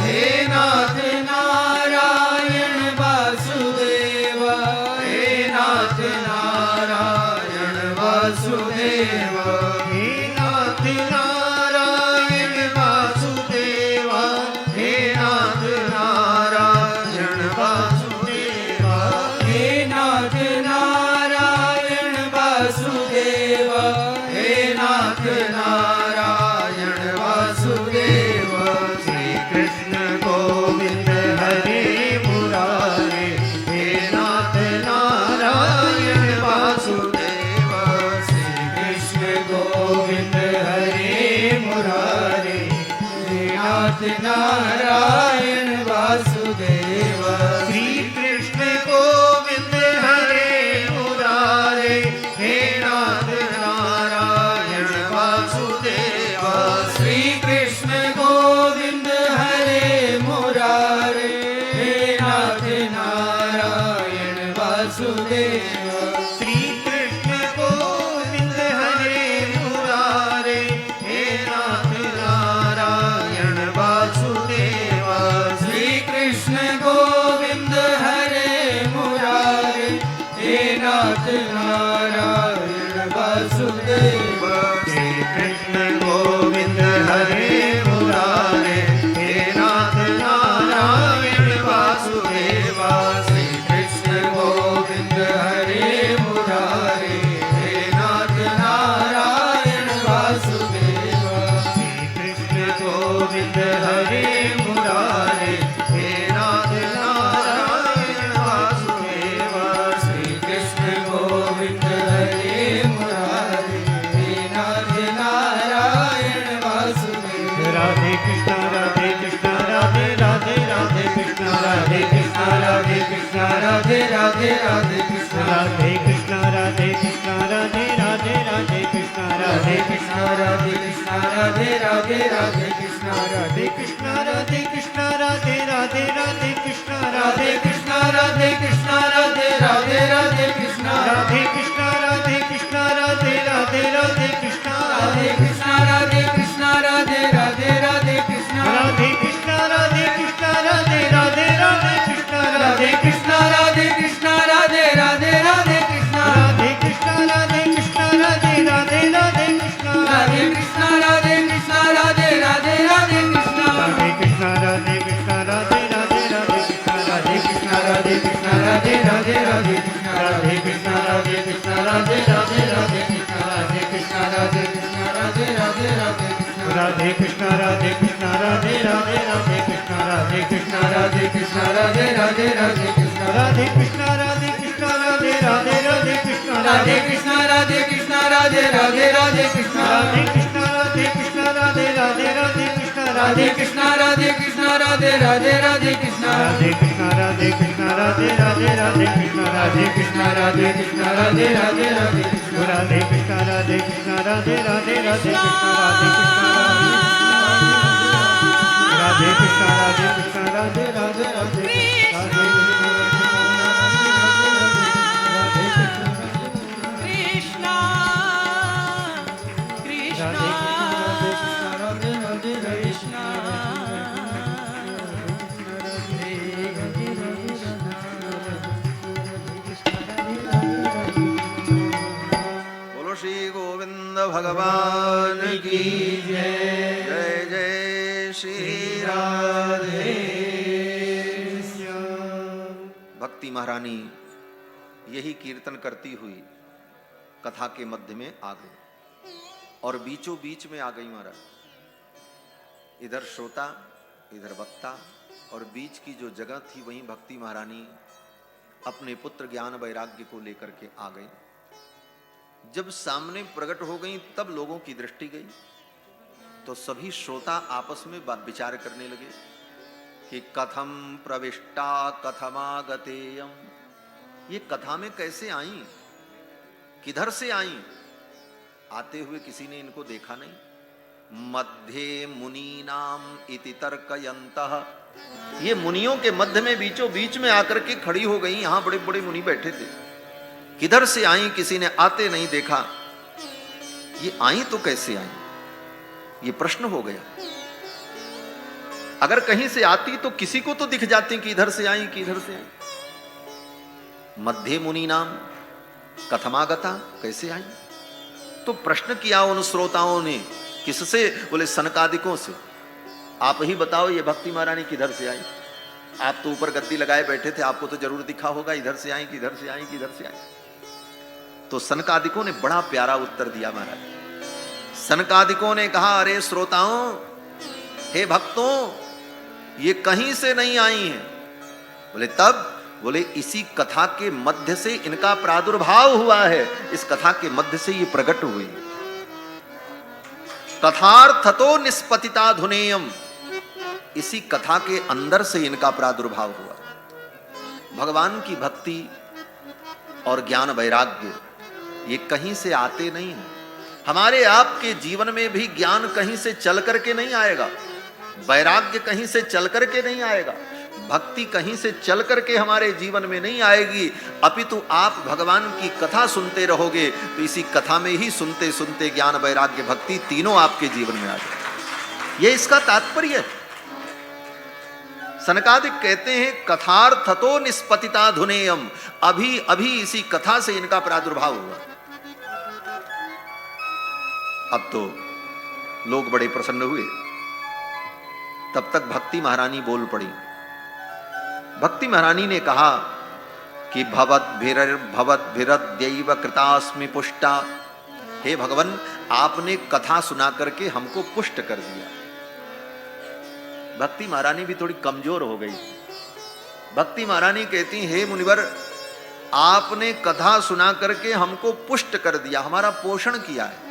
हे नाथ नारायण वासुदेव। हे नाथ नारायण वासुदेव। नारायण वासुदेव। हे नाथ नारायण वासुदेव। हे नाथ नारायण वासुदेव। हे नाथ नारायण वासुदेव। श्री कृष्ण गोविंद हरे मुरारे हे नाथ नारायण वासुदेव। श्री कृष्ण गोविंद मुरारे हे नाथ नारायण वासुदेव। श्री कृष्ण गोविंद हरे मुरारे हे नाथ नारायण वासुदेव। श्री कृष्ण गोविंद हरे मुरारे हे नाथ नारायण वासुदेव। श्री कृष्ण गोविंद हरे मुरारे हे नाथ नारायण वासुदेव। श्री कृष्ण गोविंद हरे मुरारे हे नाथ नारायण वासुदेव। श्री कृष्ण गोविंद हरे मुरारे हे नाथ नारायण वासुदेव। श्री कृष्ण गोविंद हरे मुरारे हे नाथ नारायण वासुदेव। श्री कृष्ण गोविंद हरे मुरारे हे नाथ नारायण वासुदेव। श्री कृष्ण गोविंद हरे मुरारे हे नाथ नारायण वासुदेव। राधे कृष्ण राधे कृष्ण राधे राधे राधे कृष्ण राधे कृष्ण राधे कृष्ण राधे राधे राधे कृष्ण राधे कृष्ण राधे कृष्ण राधे राधे राधे कृष्ण राधे कृष्ण राधे कृष्ण राधे राधे राधे कृष्ण राधे कृष्ण राधे कृष्ण राधे राधे राधे कृष्ण राधे कृष्ण राधे कृष्ण राधे राधे राधे कृष्ण राधे कृष्ण राधे कृष्ण राधे राधे राधे कृष्ण राधे कृष्ण राधे कृष्ण राधे राधे राधे कृष्ण राधे कृष्ण राधे कृष्ण राधे राधे राधे कृष्ण राधे कृष्ण राधे कृष्ण राधे राधे राधे कृष्ण राधे कृष्ण राधे कृष्ण राधे कृष्ण राधे राधे राधे कृष्ण राधे कृष्ण राधे कृष्ण राधे राधे राधे कृष्ण राधे कृष्ण राधे कृष्ण राधे राधे राधे कृष्ण राधे कृष्ण राधे कृष्ण राधे राधे राधे कृष्ण राधे कृष्ण राधे कृष्ण राधे राधे राधे कृष्ण राधे कृष्ण राधे कृष्ण राधे राधे राधे कृष्ण राधे कृष्ण राधे कृष्ण राधे राधे राधे कृष्ण राधे कृष्ण राधे कृष्ण राधे राधे राधे कृष्ण राधे कृष्ण राधे कृष्ण राधे राधे राधे कृष्णा कृष्णा कृष्णा बोलो श्री गोविंद भगवान की जय जय जय श्री राधे भक्ति महारानी यही कीर्तन करती हुई कथा के मध्य में आ गई और बीचों बीच में आ गई महाराज। इधर श्रोता इधर वक्ता और बीच की जो जगह थी वहीं भक्ति महारानी अपने पुत्र ज्ञान वैराग्य को लेकर के आ गई। जब सामने प्रकट हो गई तब लोगों की दृष्टि गई तो सभी श्रोता आपस में विचार करने लगे कि कथम प्रविष्टा कथमागतेयम, ये कथा में कैसे आई, किधर से आई। आते हुए किसी ने इनको देखा नहीं। मध्ये मुनीनाम इति तर्कयन्तः, ये मुनियों के मध्य में बीचों बीच में आकर के खड़ी हो गई। यहां बड़े बड़े मुनि बैठे थे, किधर से आई किसी ने आते नहीं देखा। ये आई तो कैसे आई, ये प्रश्न हो गया। अगर कहीं से आती तो किसी को तो दिख जाती कि इधर से आई कि इधर से आई। मध्य मुनि नाम कथमागता, कैसे आई। तो प्रश्न किया उन श्रोताओं ने, किससे, बोले सनकादिकों से। आप ही बताओ ये भक्ति महारानी किधर से आई। आप तो ऊपर गद्दी लगाए बैठे थे, आपको तो जरूर दिखा होगा इधर से आई कि इधर से आई कि इधर से आई। तो सनकादिकों ने बड़ा प्यारा उत्तर दिया महाराज। सनकादिकों ने कहा, अरे श्रोताओं, हे भक्तों, ये कहीं से नहीं आई हैं। बोले तब, बोले इसी कथा के मध्य से इनका प्रादुर्भाव हुआ है, इस कथा के मध्य से ये प्रकट हुई। कथार्थतो निष्पतिता धुनेयम, इसी कथा के अंदर से इनका प्रादुर्भाव हुआ। भगवान की भक्ति और ज्ञान वैराग्य ये कहीं से आते नहीं हैं। हमारे आपके जीवन में भी ज्ञान कहीं से चल करके नहीं आएगा, वैराग्य कहीं से चल करके नहीं आएगा, भक्ति कहीं से चल करके हमारे जीवन में नहीं आएगी। अपितु आप भगवान की कथा सुनते रहोगे तो इसी कथा में ही सुनते सुनते ज्ञान वैराग्य भक्ति तीनों आपके जीवन में आ जाए। ये इसका तात्पर्य है। सनकादिक कहते हैं कथार्थतो निष्पतिता धुनेयम, अभी अभी इसी कथा से इनका प्रादुर्भाव हुआ। अब तो लोग बड़े प्रसन्न हुए। तब तक भक्ति महारानी बोल पड़ी। भक्ति महारानी ने कहा कि भवद्भिरद्यैव कृतास्मि पुष्टा, हे भगवान, आपने कथा सुना करके हमको पुष्ट कर दिया। भक्ति महारानी भी थोड़ी कमजोर हो गई। भक्ति महारानी कहती, हे मुनिवर, आपने कथा सुना करके हमको पुष्ट कर दिया, हमारा पोषण किया है।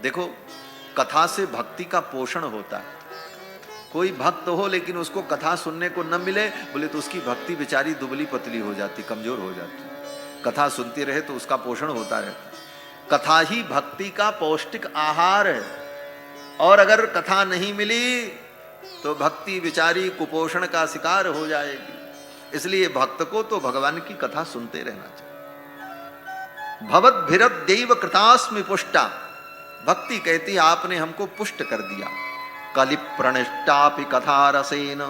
देखो, कथा से भक्ति का पोषण होता है। कोई भक्त हो लेकिन उसको कथा सुनने को न मिले, बोले तो उसकी भक्ति बेचारी दुबली पतली हो जाती, कमजोर हो जाती। कथा सुनती रहे तो उसका पोषण होता रहता। कथा ही भक्ति का पौष्टिक आहार है, और अगर कथा नहीं मिली तो भक्ति बेचारी कुपोषण का शिकार हो जाएगी। इसलिए भक्त को तो भगवान की कथा सुनते रहना चाहिए। भवद्भिरद्यैव कृतास्मि पुष्टा, भक्ति कहती आपने हमको पुष्ट कर दिया। कलिप्रणिष्टापि कथा रसेन,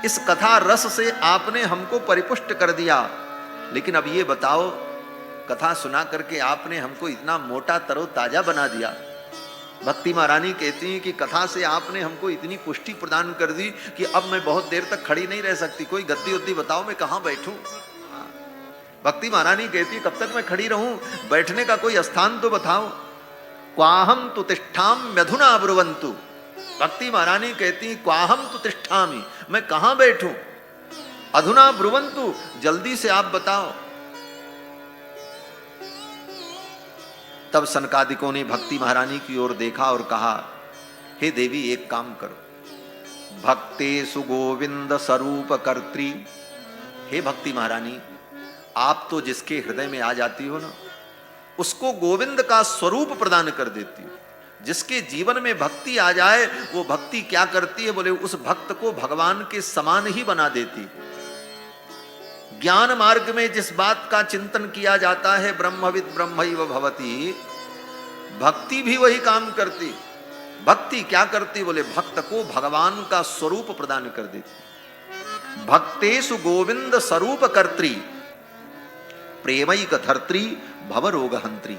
इस कथा रस से आपने हमको परिपुष्ट कर दिया। लेकिन अब ये बताओ, कथा सुना करके आपने हमको इतना मोटा तरो ताजा बना दिया। भक्ति महारानी कहती हैं कि कथा से आपने हमको इतनी पुष्टि प्रदान कर दी कि अब मैं बहुत देर तक खड़ी नहीं रह सकती, कोई गद्दी उद्दी बताओ, मैं कहाँ बैठूं। भक्ति महारानी कहती है, कब तक मैं खड़ी रहूं, बैठने का कोई स्थान तो बताओ। क्वाहम तु तिष्ठाम मधुना ब्रुवंतु, भक्ति महारानी कहती क्वाहम तु तिष्ठामि, मैं कहां बैठूं, अधुना ब्रुवंतु, जल्दी से आप बताओ। तब सनकादिकों ने भक्ति महारानी की ओर देखा और कहा, हे देवी एक काम करो, भक्तेषु गोविंद स्वरूप कर्त्री, हे भक्ति महारानी आप तो जिसके हृदय में आ जाती हो ना, उसको गोविंद का स्वरूप प्रदान कर देती हो। जिसके जीवन में भक्ति आ जाए वो भक्ति क्या करती है, बोले उस भक्त को भगवान के समान ही बना देती। ज्ञान मार्ग में जिस बात का चिंतन किया जाता है, ब्रह्मविद ब्रह्मैव भवति, भक्ति भी वही काम करती। भक्ति क्या करती, बोले भक्त को भगवान का स्वरूप प्रदान कर देती। भक्तेषु गोविंद स्वरूप कर्त्री, प्रेमैक धर्त्री, भवरोग हंत्री,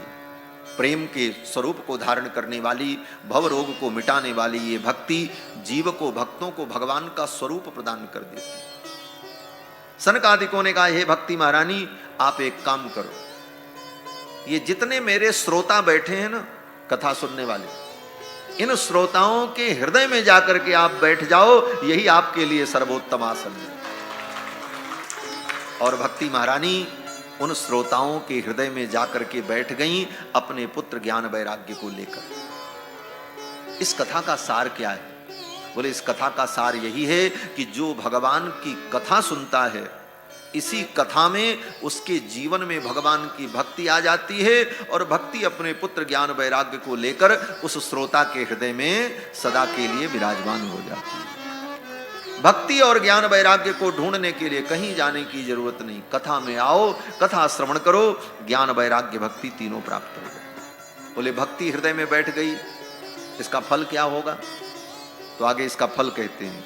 प्रेम के स्वरूप को धारण करने वाली, भव रोग को मिटाने वाली ये भक्ति जीव को, भक्तों को भगवान का स्वरूप प्रदान कर देती। सनकादिकों ने कहा, हे भक्ति महारानी आप एक काम करो, ये जितने मेरे श्रोता बैठे हैं ना कथा सुनने वाले, इन श्रोताओं के हृदय में जाकर के आप बैठ जाओ, यही आपके लिए सर्वोत्तम आसन है। और भक्ति महारानी उन श्रोताओं के हृदय में जाकर के बैठ गईं अपने पुत्र ज्ञान वैराग्य को लेकर। इस कथा का सार क्या है, बोले इस कथा का सार यही है कि जो भगवान की कथा सुनता है, इसी कथा में उसके जीवन में भगवान की भक्ति आ जाती है और भक्ति अपने पुत्र ज्ञान वैराग्य को लेकर उस श्रोता के हृदय में सदा के लिए विराजमान हो जाती है। भक्ति और ज्ञान वैराग्य को ढूंढने के लिए कहीं जाने की जरूरत नहीं, कथा में आओ, कथा श्रवण करो, ज्ञान वैराग्य भक्ति तीनों प्राप्त हो गए। बोले भक्ति हृदय में बैठ गई, इसका फल क्या होगा, तो आगे इसका फल कहते हैं,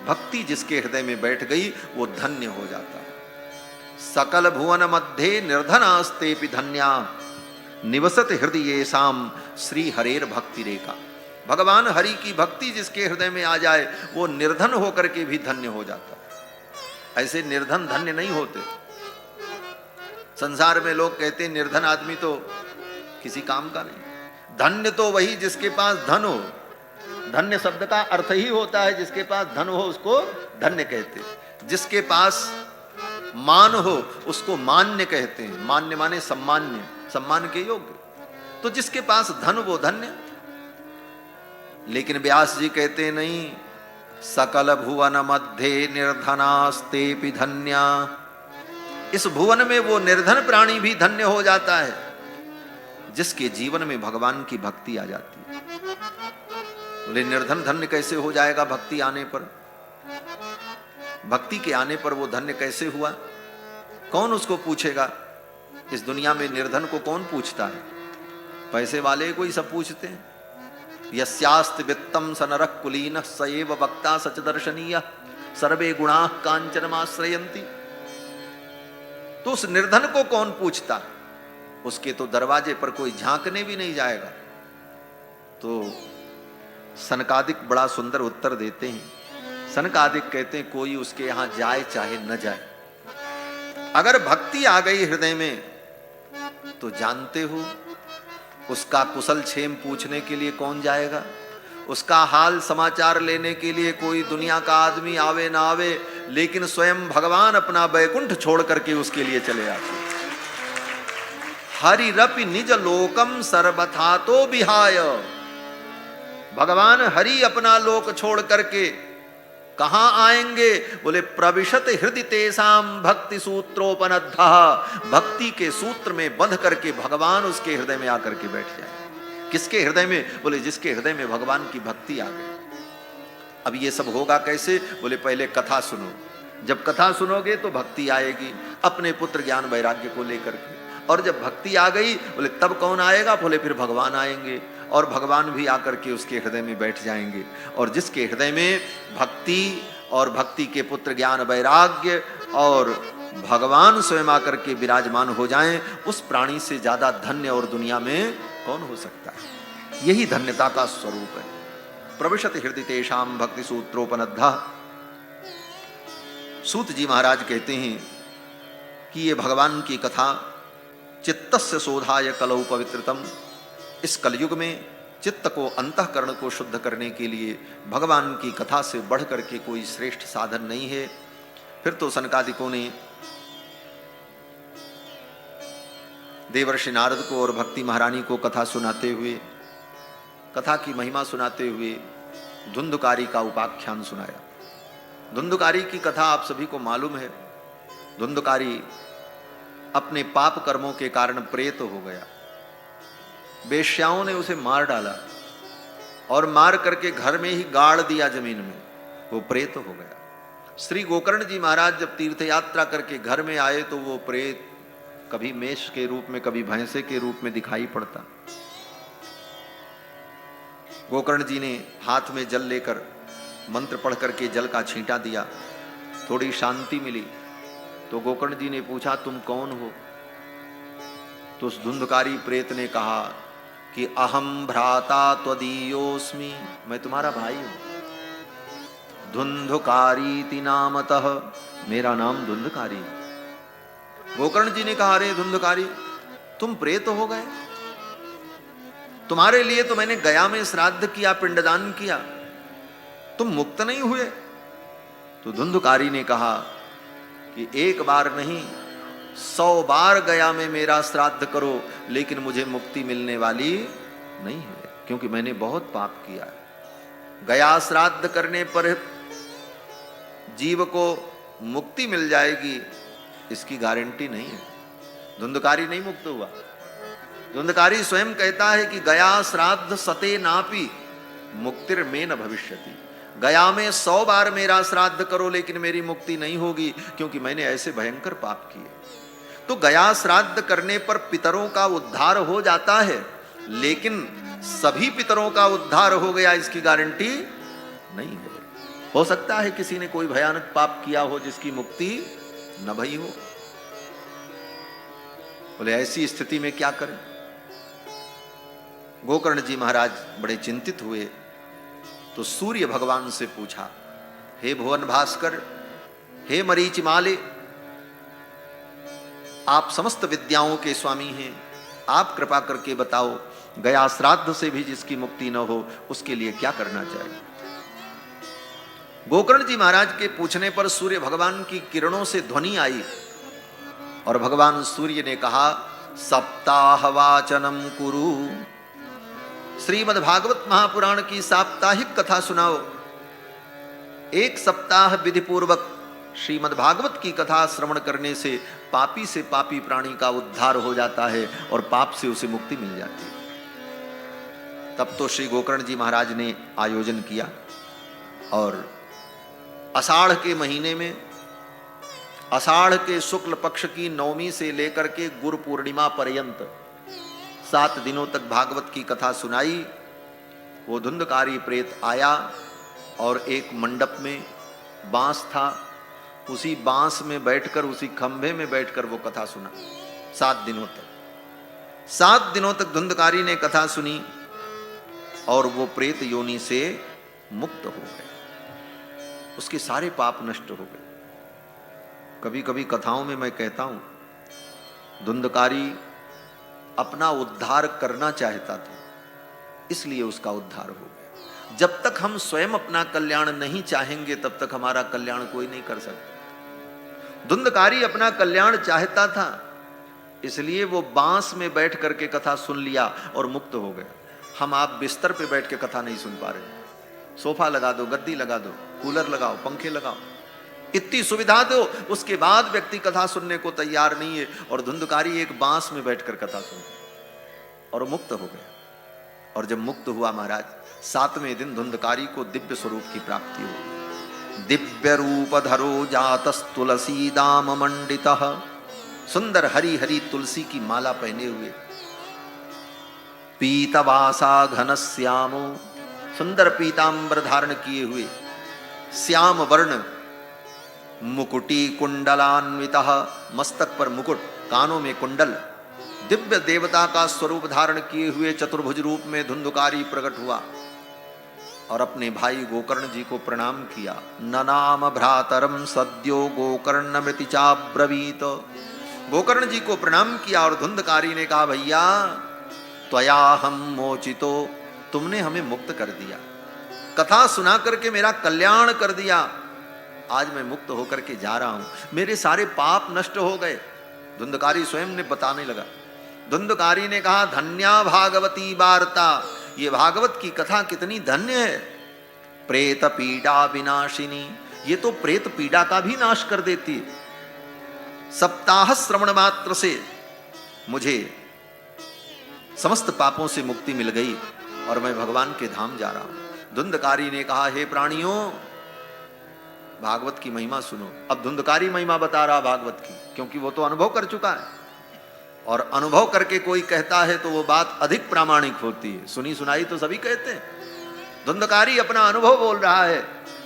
भक्ति जिसके हृदय में बैठ गई वो धन्य हो जाता है। सकल भुवन मध्य निर्धनास्तेपि धन्या, निवसत हृदयेषाम श्री हरेर भक्ति रेखा। भगवान हरि की भक्ति जिसके हृदय में आ जाए वो निर्धन होकर के भी धन्य हो जाता है। ऐसे निर्धन धन्य नहीं होते। संसार में लोग कहते हैं निर्धन आदमी तो किसी काम का नहीं, धन्य तो वही जिसके पास धन हो। धन्य शब्द का अर्थ ही होता है जिसके पास धन हो उसको धन्य कहते हैं, जिसके पास मान हो उसको मान्य कहते हैं। मान्य माने सम्मान्य, सम्मान के योग्य। तो जिसके पास धन वो धन्य। लेकिन व्यास जी कहते नहीं, सकल भुवन मध्य निर्धनास्तेपि धन्या, इस भुवन में वो निर्धन प्राणी भी धन्य हो जाता है जिसके जीवन में भगवान की भक्ति आ जाती है। बोले निर्धन धन्य कैसे हो जाएगा भक्ति आने पर? भक्ति के आने पर वो धन्य कैसे हुआ? कौन उसको पूछेगा? इस दुनिया में निर्धन को कौन पूछता है? पैसे वाले को ही सब पूछते हैं। यस्यास्ति वित्तम स नरः कुलीनः स एव वक्ता सच दर्शनीयः सर्वे गुणाः कांचनमाश्रयन्ति। तो उस निर्धन को कौन पूछता? उसके तो दरवाजे पर कोई झांकने भी नहीं जाएगा। तो सनकादिक बड़ा सुंदर उत्तर देते हैं। सनकादिक कहते हैं कोई उसके यहां जाए चाहे न जाए, अगर भक्ति आ गई हृदय में तो जानते हो उसका कुशल क्षेम पूछने के लिए कौन जाएगा? उसका हाल समाचार लेने के लिए कोई दुनिया का आदमी आवे ना आवे, लेकिन स्वयं भगवान अपना बैकुंठ छोड़ करके उसके लिए चले आते। हरिरपि निज लोकम सर्वथा तो विहाय, भगवान हरि अपना लोक छोड़ करके कहां आएंगे? बोले प्रविशत हृदय तेषाम भक्ति सूत्रोपनद्धा, भक्ति के सूत्र में बंध करके भगवान उसके हृदय में आकर के बैठ जाए। किसके हृदय में? बोले जिसके हृदय में भगवान की भक्ति आ गई। अब ये सब होगा कैसे? बोले पहले कथा सुनो। जब कथा सुनोगे तो भक्ति आएगी अपने पुत्र ज्ञान वैराग्य को लेकर के, और जब भक्ति आ गई बोले तब कौन आएगा? बोले फिर भगवान आएंगे और भगवान भी आकर के उसके हृदय में बैठ जाएंगे। और जिसके हृदय में भक्ति और भक्ति के पुत्र ज्ञान वैराग्य और भगवान स्वयं आकर के विराजमान हो जाएं, उस प्राणी से ज्यादा धन्य और दुनिया में कौन हो सकता है? यही धन्यता का स्वरूप है। प्रविशत हृदय तेषाम भक्ति सूत्रोपनद्धा। सूत जी महाराज कहते हैं कि ये भगवान की कथा चित्तस्य शोधाय कलौ पवित्रतम, इस कलयुग में चित्त को, अंतःकरण को शुद्ध करने के लिए भगवान की कथा से बढ़ करके कोई श्रेष्ठ साधन नहीं है। फिर तो सनकादिकों ने देवर्षि नारद को और भक्ति महारानी को कथा सुनाते हुए, कथा की महिमा सुनाते हुए धुंधुकारी का उपाख्यान सुनाया। धुंधुकारी की कथा आप सभी को मालूम है। धुंधुकारी अपने पाप कर्मों के कारण प्रेत हो गया। वेश्याओं ने उसे मार डाला और मार करके घर में ही गाड़ दिया जमीन में, वो प्रेत हो गया। श्री गोकर्ण जी महाराज जब तीर्थ यात्रा करके घर में आए तो वो प्रेत कभी मेष के रूप में, कभी भैंसे के रूप में दिखाई पड़ता। गोकर्ण जी ने हाथ में जल लेकर मंत्र पढ़ करके जल का छींटा दिया, थोड़ी शांति मिली। तो गोकर्ण जी ने पूछा, तुम कौन हो? तो उस धुंधकारी प्रेत ने कहा कि अहम भ्राता त्वदीयोस्मि, मैं तुम्हारा भाई हूं। धुंधुकारी नामतः, मेरा नाम धुंधुकारी। गोकर्ण जी ने कहा, अरे धुंधुकारी, तुम प्रेत हो गए? तुम्हारे लिए तो मैंने गया में श्राद्ध किया, पिंडदान किया, तुम मुक्त नहीं हुए? तो धुंधुकारी ने कहा कि एक बार नहीं 100 बार गया में मेरा श्राद्ध करो, लेकिन मुझे मुक्ति मिलने वाली नहीं है, क्योंकि मैंने बहुत पाप किया है। गया श्राद्ध करने पर जीव को मुक्ति मिल जाएगी, इसकी गारंटी नहीं है। धुंधुकारी नहीं मुक्त हुआ। धुंधुकारी स्वयं कहता है कि गया श्राद्ध सते नापि मुक्तिर में न भविष्यति। गया में 100 बार मेरा श्राद्ध करो, लेकिन मेरी मुक्ति नहीं होगी, क्योंकि मैंने ऐसे भयंकर पाप किए। तो गया श्राद्ध करने पर पितरों का उद्धार हो जाता है, लेकिन सभी पितरों का उद्धार हो गया इसकी गारंटी नहीं है। हो सकता है किसी ने कोई भयानक पाप किया हो जिसकी मुक्ति न भई हो। बोले ऐसी स्थिति में क्या करें? गोकर्ण जी महाराज बड़े चिंतित हुए। तो सूर्य भगवान से पूछा, हे भुवन भास्कर, हे मरीचिमाले, आप समस्त विद्याओं के स्वामी हैं, आप कृपा करके बताओ, गया श्राद्ध से भी जिसकी मुक्ति न हो उसके लिए क्या करना चाहिए? गोकर्ण जी महाराज के पूछने पर सूर्य भगवान की किरणों से ध्वनि आई और भगवान सूर्य ने कहा, सप्ताह वाचनम कुरु। श्रीमद् भागवत महापुराण की साप्ताहिक कथा सुनाओ। एक सप्ताह विधि पूर्वक श्रीमद् भागवत की कथा श्रवण करने से पापी प्राणी का उद्धार हो जाता है और पाप से उसे मुक्ति मिल जाती है। तब तो श्री गोकर्ण जी महाराज ने आयोजन किया और आषाढ़ के महीने में, आषाढ़ के शुक्ल पक्ष की नवमी से लेकर के गुरु पूर्णिमा पर्यंत 7 दिनों तक भागवत की कथा सुनाई। वो धुंधकारी प्रेत आया और एक मंडप में बांस था, उसी बांस में बैठकर, उसी खंभे में बैठकर वो कथा सुना 7 दिनों तक। 7 दिनों तक धुंधकारी ने कथा सुनी और वो प्रेत योनि से मुक्त हो गए, उसके सारे पाप नष्ट हो गए। कभी कभी कथाओं में मैं कहता हूं, धुंधकारी अपना उद्धार करना चाहता था, इसलिए उसका उद्धार हो गया। जब तक हम स्वयं अपना कल्याण नहीं चाहेंगे तब तक हमारा कल्याण कोई नहीं कर सकता। धुंधकारी अपना कल्याण चाहता था, इसलिए वो बांस में बैठ करके कथा सुन लिया और मुक्त हो गया। हम आप बिस्तर पे बैठ के कथा नहीं सुन पा रहे। सोफा लगा दो, गद्दी लगा दो, कूलर लगाओ, पंखे लगाओ, इतनी सुविधा दो, उसके बाद व्यक्ति कथा सुनने को तैयार नहीं है। और धुंधकारी एक बांस में बैठकर कथा सुनता और मुक्त हो गया। और जब मुक्त हुआ महाराज, 7वें दिन धुंधकारी को दिव्य स्वरूप की प्राप्ति हो। दिव्य रूप धरो जातस तुलसी दाम मंडितः, सुंदर हरी हरी तुलसी की माला पहने हुए, पीतवासा घन श्यामो, सुंदर पीतांबर धारण किए हुए, श्याम वर्ण, मुकुटी कुंडलान्वितः, मस्तक पर मुकुट, कानों में कुंडल, दिव्य देवता का स्वरूप धारण किए हुए चतुर्भुज रूप में धुंधकारी प्रकट हुआ और अपने भाई गोकर्ण जी को प्रणाम किया। ननाम भ्रातरम सद्यो गोकर्णमृति चाब्रवीत। गोकर्ण जी को प्रणाम किया और धुंधकारी ने कहा, भैया त्वया हम मोचितो तुमने हमें मुक्त कर दिया, कथा सुना करके मेरा कल्याण कर दिया। आज मैं मुक्त होकर के जा रहा हूं, मेरे सारे पाप नष्ट हो गए। धुंधकारी स्वयं ने बताने लगा। धुंधकारी ने कहा, धन्या भागवती वार्ता, ये भागवत की कथा कितनी धन्य है। प्रेत पीड़ा विनाशिनी, ये तो प्रेत पीड़ा का भी नाश कर देती है। सप्ताह श्रवण मात्र से मुझे समस्त पापों से मुक्ति मिल गई और मैं भगवान के धाम जा रहा हूं। धुंधकारी ने कहा, हे प्राणियों, भागवत की महिमा सुनो। अब धुंधकारी महिमा बता रहा भागवत की, क्योंकि वो तो अनुभव कर चुका है, और अनुभव करके कोई कहता है तो वो बात अधिक प्रामाणिक होती है। सुनी सुनाई तो सभी कहते हैं, धुंधकारी अपना अनुभव बोल रहा है।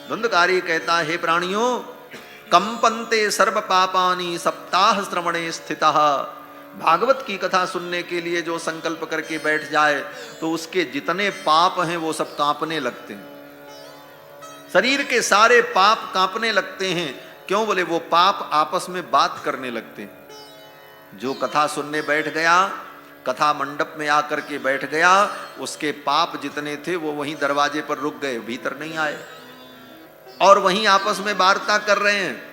धुंधकारी कहता है, हे प्राणियों, कंपन्ते सर्व पापानि सप्ताह श्रवणे स्थितः। भागवत की कथा सुनने के लिए जो संकल्प करके बैठ जाए तो उसके जितने पाप हैं वो सब कांपने लगते हैं। शरीर के सारे पाप कांपने लगते हैं। क्यों? बोले वो पाप आपस में बात करने लगते हैं। जो कथा सुनने बैठ गया, कथा मंडप में आकर के बैठ गया, उसके पाप जितने थे वो वहीं दरवाजे पर रुक गए, भीतर नहीं आए, और वहीं आपस में वार्ता कर रहे हैं।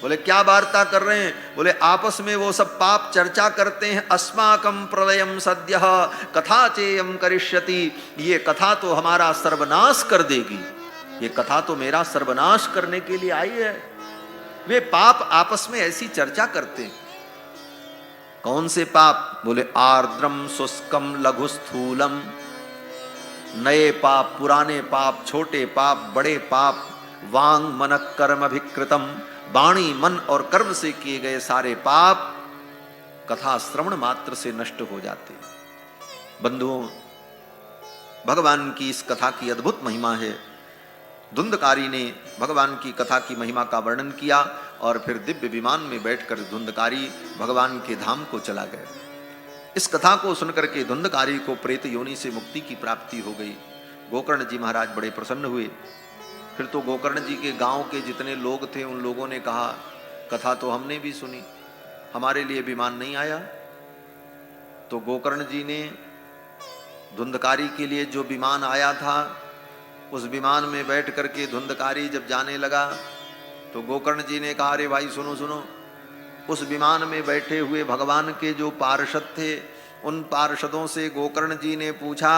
बोले क्या वार्ता कर रहे हैं? बोले आपस में वो सब पाप चर्चा करते हैं। अस्माकं प्रलयम सद्यः कथा चेयम करिष्यति, ये कथा तो हमारा सर्वनाश कर देगी, ये कथा तो मेरा सर्वनाश करने के लिए आई है। वे पाप आपस में ऐसी चर्चा करते हैं। कौन से पाप? बोले आर्द्रम शुष्कम लघु स्थूलम, नए पाप, पुराने पाप, छोटे पाप, बड़े पाप, वांग मन कर्म अभिकृतम, वाणी मन और कर्म से किए गए सारे पाप कथा श्रवण मात्र से नष्ट हो जाते। बंधुओं, भगवान की इस कथा की अद्भुत महिमा है। धुंधकारी ने भगवान की कथा की महिमा का वर्णन किया और फिर दिव्य विमान में बैठकर धुंधकारी भगवान के धाम को चला गया। इस कथा को सुनकर के धुंधकारी को प्रेत योनि से मुक्ति की प्राप्ति हो गई। गोकर्ण जी महाराज बड़े प्रसन्न हुए। फिर तो गोकर्ण जी के गांव के जितने लोग थे उन लोगों ने कहा, कथा तो हमने भी सुनी, हमारे लिए विमान नहीं आया। तो गोकर्ण जी ने धुंधकारी के लिए जो विमान आया था, उस विमान में बैठ करके धुंधकारी जब जाने लगा तो गोकर्ण जी ने कहा, अरे भाई सुनो सुनो, उस विमान में बैठे हुए भगवान के जो पार्षद थे, उन पार्षदों से गोकर्ण जी ने पूछा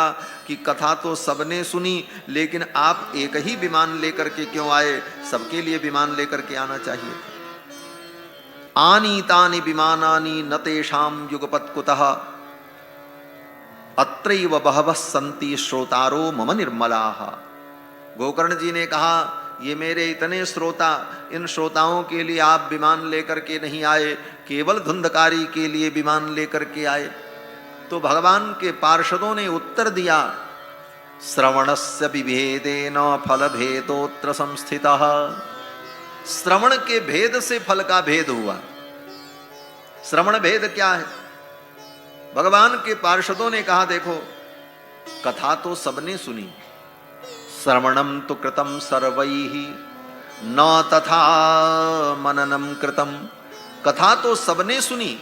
कि कथा तो सबने सुनी, लेकिन आप एक ही विमान लेकर के क्यों आए? सबके लिए विमान लेकर के आना चाहिए था। आनीतानि विमानानि न तेषां युगपत् कुतः अत्रैव बहवः सन्ति श्रोतारो मम निर्मलाः। गोकर्ण जी ने कहा, ये मेरे इतने श्रोता, इन श्रोताओं के लिए आप विमान लेकर के नहीं आए, केवल धुंधकारी के लिए विमान लेकर के आए। तो भगवान के पार्षदों ने उत्तर दिया, श्रवणस्य विभेदेन फल भेदोत्र संस्थितः। श्रवण के भेद से फल का भेद हुआ। श्रवण भेद क्या है? भगवान के पार्षदों ने कहा, देखो कथा तो सबने सुनी, श्रवणम तो कृतम सर्वैः न तथा मननम कृतम। कथा तो सबने सुनी,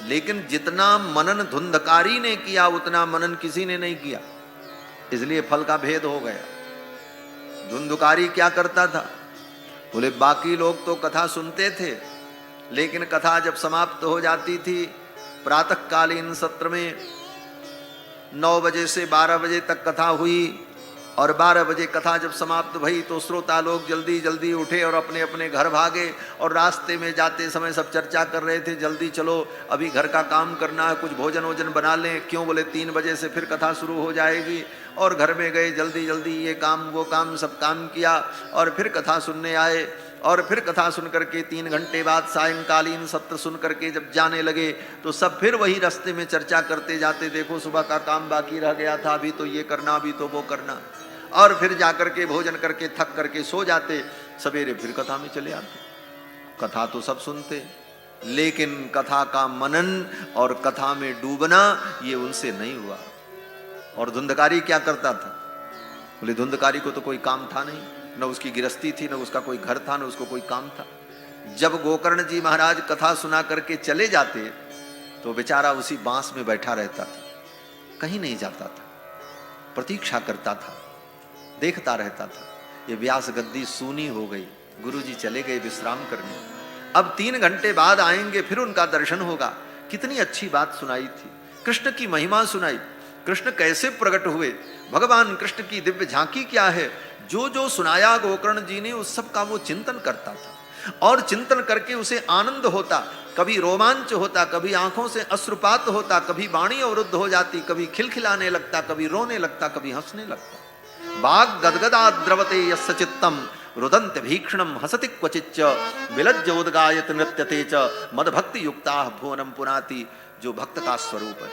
लेकिन जितना मनन धुंधकारी ने किया उतना मनन किसी ने नहीं किया, इसलिए फल का भेद हो गया। धुंधकारी क्या करता था? बोले बाकी लोग तो कथा सुनते थे, लेकिन कथा जब समाप्त हो जाती थी, प्रातःकालीन सत्र में 9 बजे से 12 बजे तक कथा हुई, और 12 बजे कथा जब समाप्त भई तो श्रोता लोग जल्दी जल्दी उठे और अपने अपने घर भागे। और रास्ते में जाते समय सब चर्चा कर रहे थे, जल्दी चलो अभी घर का काम करना है, कुछ भोजन वोजन बना लें। क्यों? बोले 3 बजे से फिर कथा शुरू हो जाएगी। और घर में गए, जल्दी जल्दी ये काम वो काम सब काम किया और फिर कथा सुनने आए। और फिर कथा सुन करके 3 घंटे बाद सायंकालीन सत्र सुन करके जब जाने लगे तो सब फिर वही रास्ते में चर्चा करते जाते, देखो सुबह का काम बाकी रह गया था, अभी तो ये करना, अभी तो वो करना। और फिर जाकर के भोजन करके थक करके सो जाते। सवेरे फिर कथा में चले आते। कथा तो सब सुनते, लेकिन कथा का मनन और कथा में डूबना ये उनसे नहीं हुआ। और धुंधकारी क्या करता था? बोले धुंधकारी को तो कोई काम था नहीं, न उसकी गृहस्थी थी, न उसका कोई घर था, न उसको कोई काम था। जब गोकर्ण जी महाराज कथा सुना करके चले जाते तो बेचारा उसी बांस में बैठा रहता था, कहीं नहीं जाता था। प्रतीक्षा करता था, देखता रहता था। ये व्यास गद्दी सूनी हो गई, गुरुजी चले गए विश्राम करने, अब 3 घंटे बाद आएंगे, फिर उनका दर्शन होगा। कितनी अच्छी बात सुनाई थी, कृष्ण की महिमा सुनाई, कृष्ण कैसे प्रकट हुए, भगवान कृष्ण की दिव्य झांकी क्या है, जो जो सुनाया गोकर्ण जी ने उस सब का वो चिंतन करता था। और चिंतन करके उसे आनंद होता, कभी रोमांच होता, कभी आंखों से अश्रुपात होता, कभी वाणी अवरुद्ध हो जाती, कभी खिलखिलाने लगता, कभी रोने लगता, कभी हंसने लगता। बाग गदगदा द्रवते यस्य चित्तम रुदंत भीक्षणम हसति क्वचिच्च विलज्जोदगायत नृत्यते च मद भक्ति युक्ता भुवनम पुनाति। जो भक्त का स्वरूप है,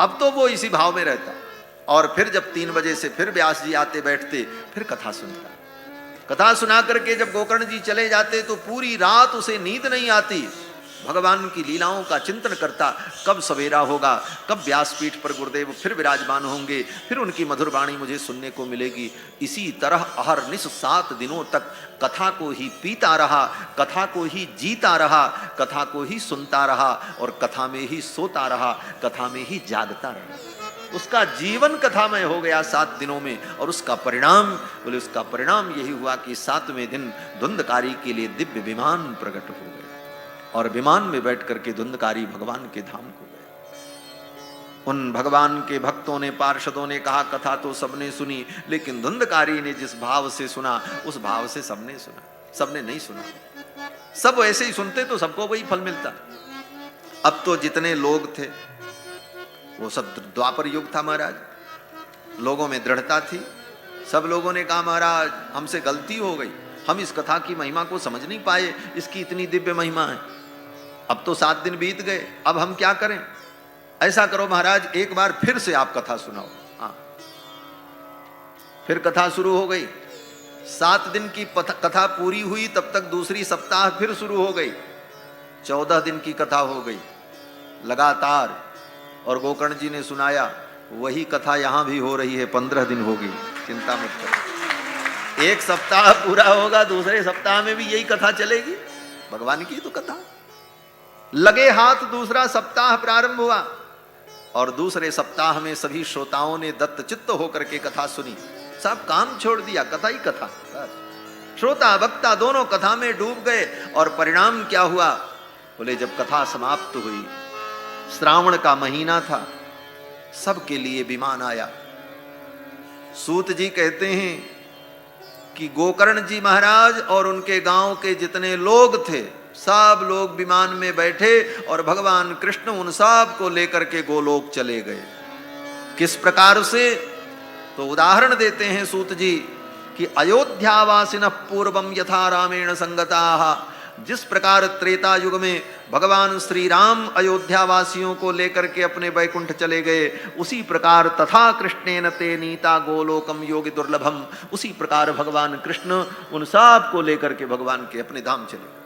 अब तो वो इसी भाव में रहता। और फिर जब 3 बजे से फिर व्यास जी आते बैठते, फिर कथा सुनता। कथा सुना करके जब गोकर्ण जी चले जाते तो पूरी रात उसे नींद नहीं आती, भगवान की लीलाओं का चिंतन करता। कब सवेरा होगा, कब व्यासपीठ पर गुरुदेव फिर विराजमान होंगे, फिर उनकी मधुर वाणी मुझे सुनने को मिलेगी। इसी तरह अहरनिश 7 दिनों तक कथा को ही पीता रहा, कथा को ही जीता रहा, कथा को ही सुनता रहा और कथा में ही सोता रहा, कथा में ही जागता रहा। उसका जीवन कथामय हो गया 7 दिनों में। और उसका परिणाम, बोले उसका परिणाम यही हुआ कि 7वें दिन धुंधकारी के लिए दिव्य विमान प्रकट हो गए और विमान में बैठ करके धुंधकारी भगवान के धाम को गए। उन भगवान के भक्तों ने, पार्षदों ने कहा कथा तो सबने सुनी, लेकिन धुंधकारी ने जिस भाव से सुना उस भाव से सबने सुना, सबने नहीं सुना। सब ऐसे ही सुनते तो सबको वही फल मिलता। अब तो जितने लोग थे वो सब द्वापर युग था महाराज, लोगों में दृढ़ता थी। सब लोगों ने कहा महाराज हमसे गलती हो गई, हम इस कथा की महिमा को समझ नहीं पाए, इसकी इतनी दिव्य महिमा है। अब तो 7 दिन बीत गए, अब हम क्या करें? ऐसा करो महाराज एक बार फिर से आप कथा सुनाओ। हाँ, फिर कथा शुरू हो गई। 7 दिन की कथा पूरी हुई तब तक दूसरी सप्ताह फिर शुरू हो गई। 14 दिन की कथा हो गई लगातार। और गोकर्ण जी ने सुनाया, वही कथा यहां भी हो रही है, 15 दिन हो गई, चिंता मत करो। 1 सप्ताह पूरा होगा, दूसरे सप्ताह में भी यही कथा चलेगी। भगवान की तो कथा लगे हाथ दूसरा सप्ताह प्रारंभ हुआ और दूसरे सप्ताह में सभी श्रोताओं ने दत्तचित्त होकर के कथा सुनी। सब काम छोड़ दिया, कथा ही कथा। श्रोता वक्ता दोनों कथा में डूब गए। और परिणाम क्या हुआ? बोले जब कथा समाप्त हुई, श्रावण का महीना था, सबके लिए विमान आया। सूत जी कहते हैं कि गोकर्ण जी महाराज और उनके गांव के जितने लोग थे सब लोग विमान में बैठे और भगवान कृष्ण उन सब को लेकर के गोलोक चले गए। किस प्रकार से? तो उदाहरण देते हैं सूत जी कि अयोध्यावासिनः पूर्वम यथा रामेण संगताः। जिस प्रकार त्रेता युग में भगवान श्री राम अयोध्यावासियों को लेकर के अपने वैकुंठ चले गए, उसी प्रकार तथा कृष्णेन ते नीता गोलोकम योगी दुर्लभम, उसी प्रकार भगवान कृष्ण उन सब को लेकर के भगवान के अपने धाम चले।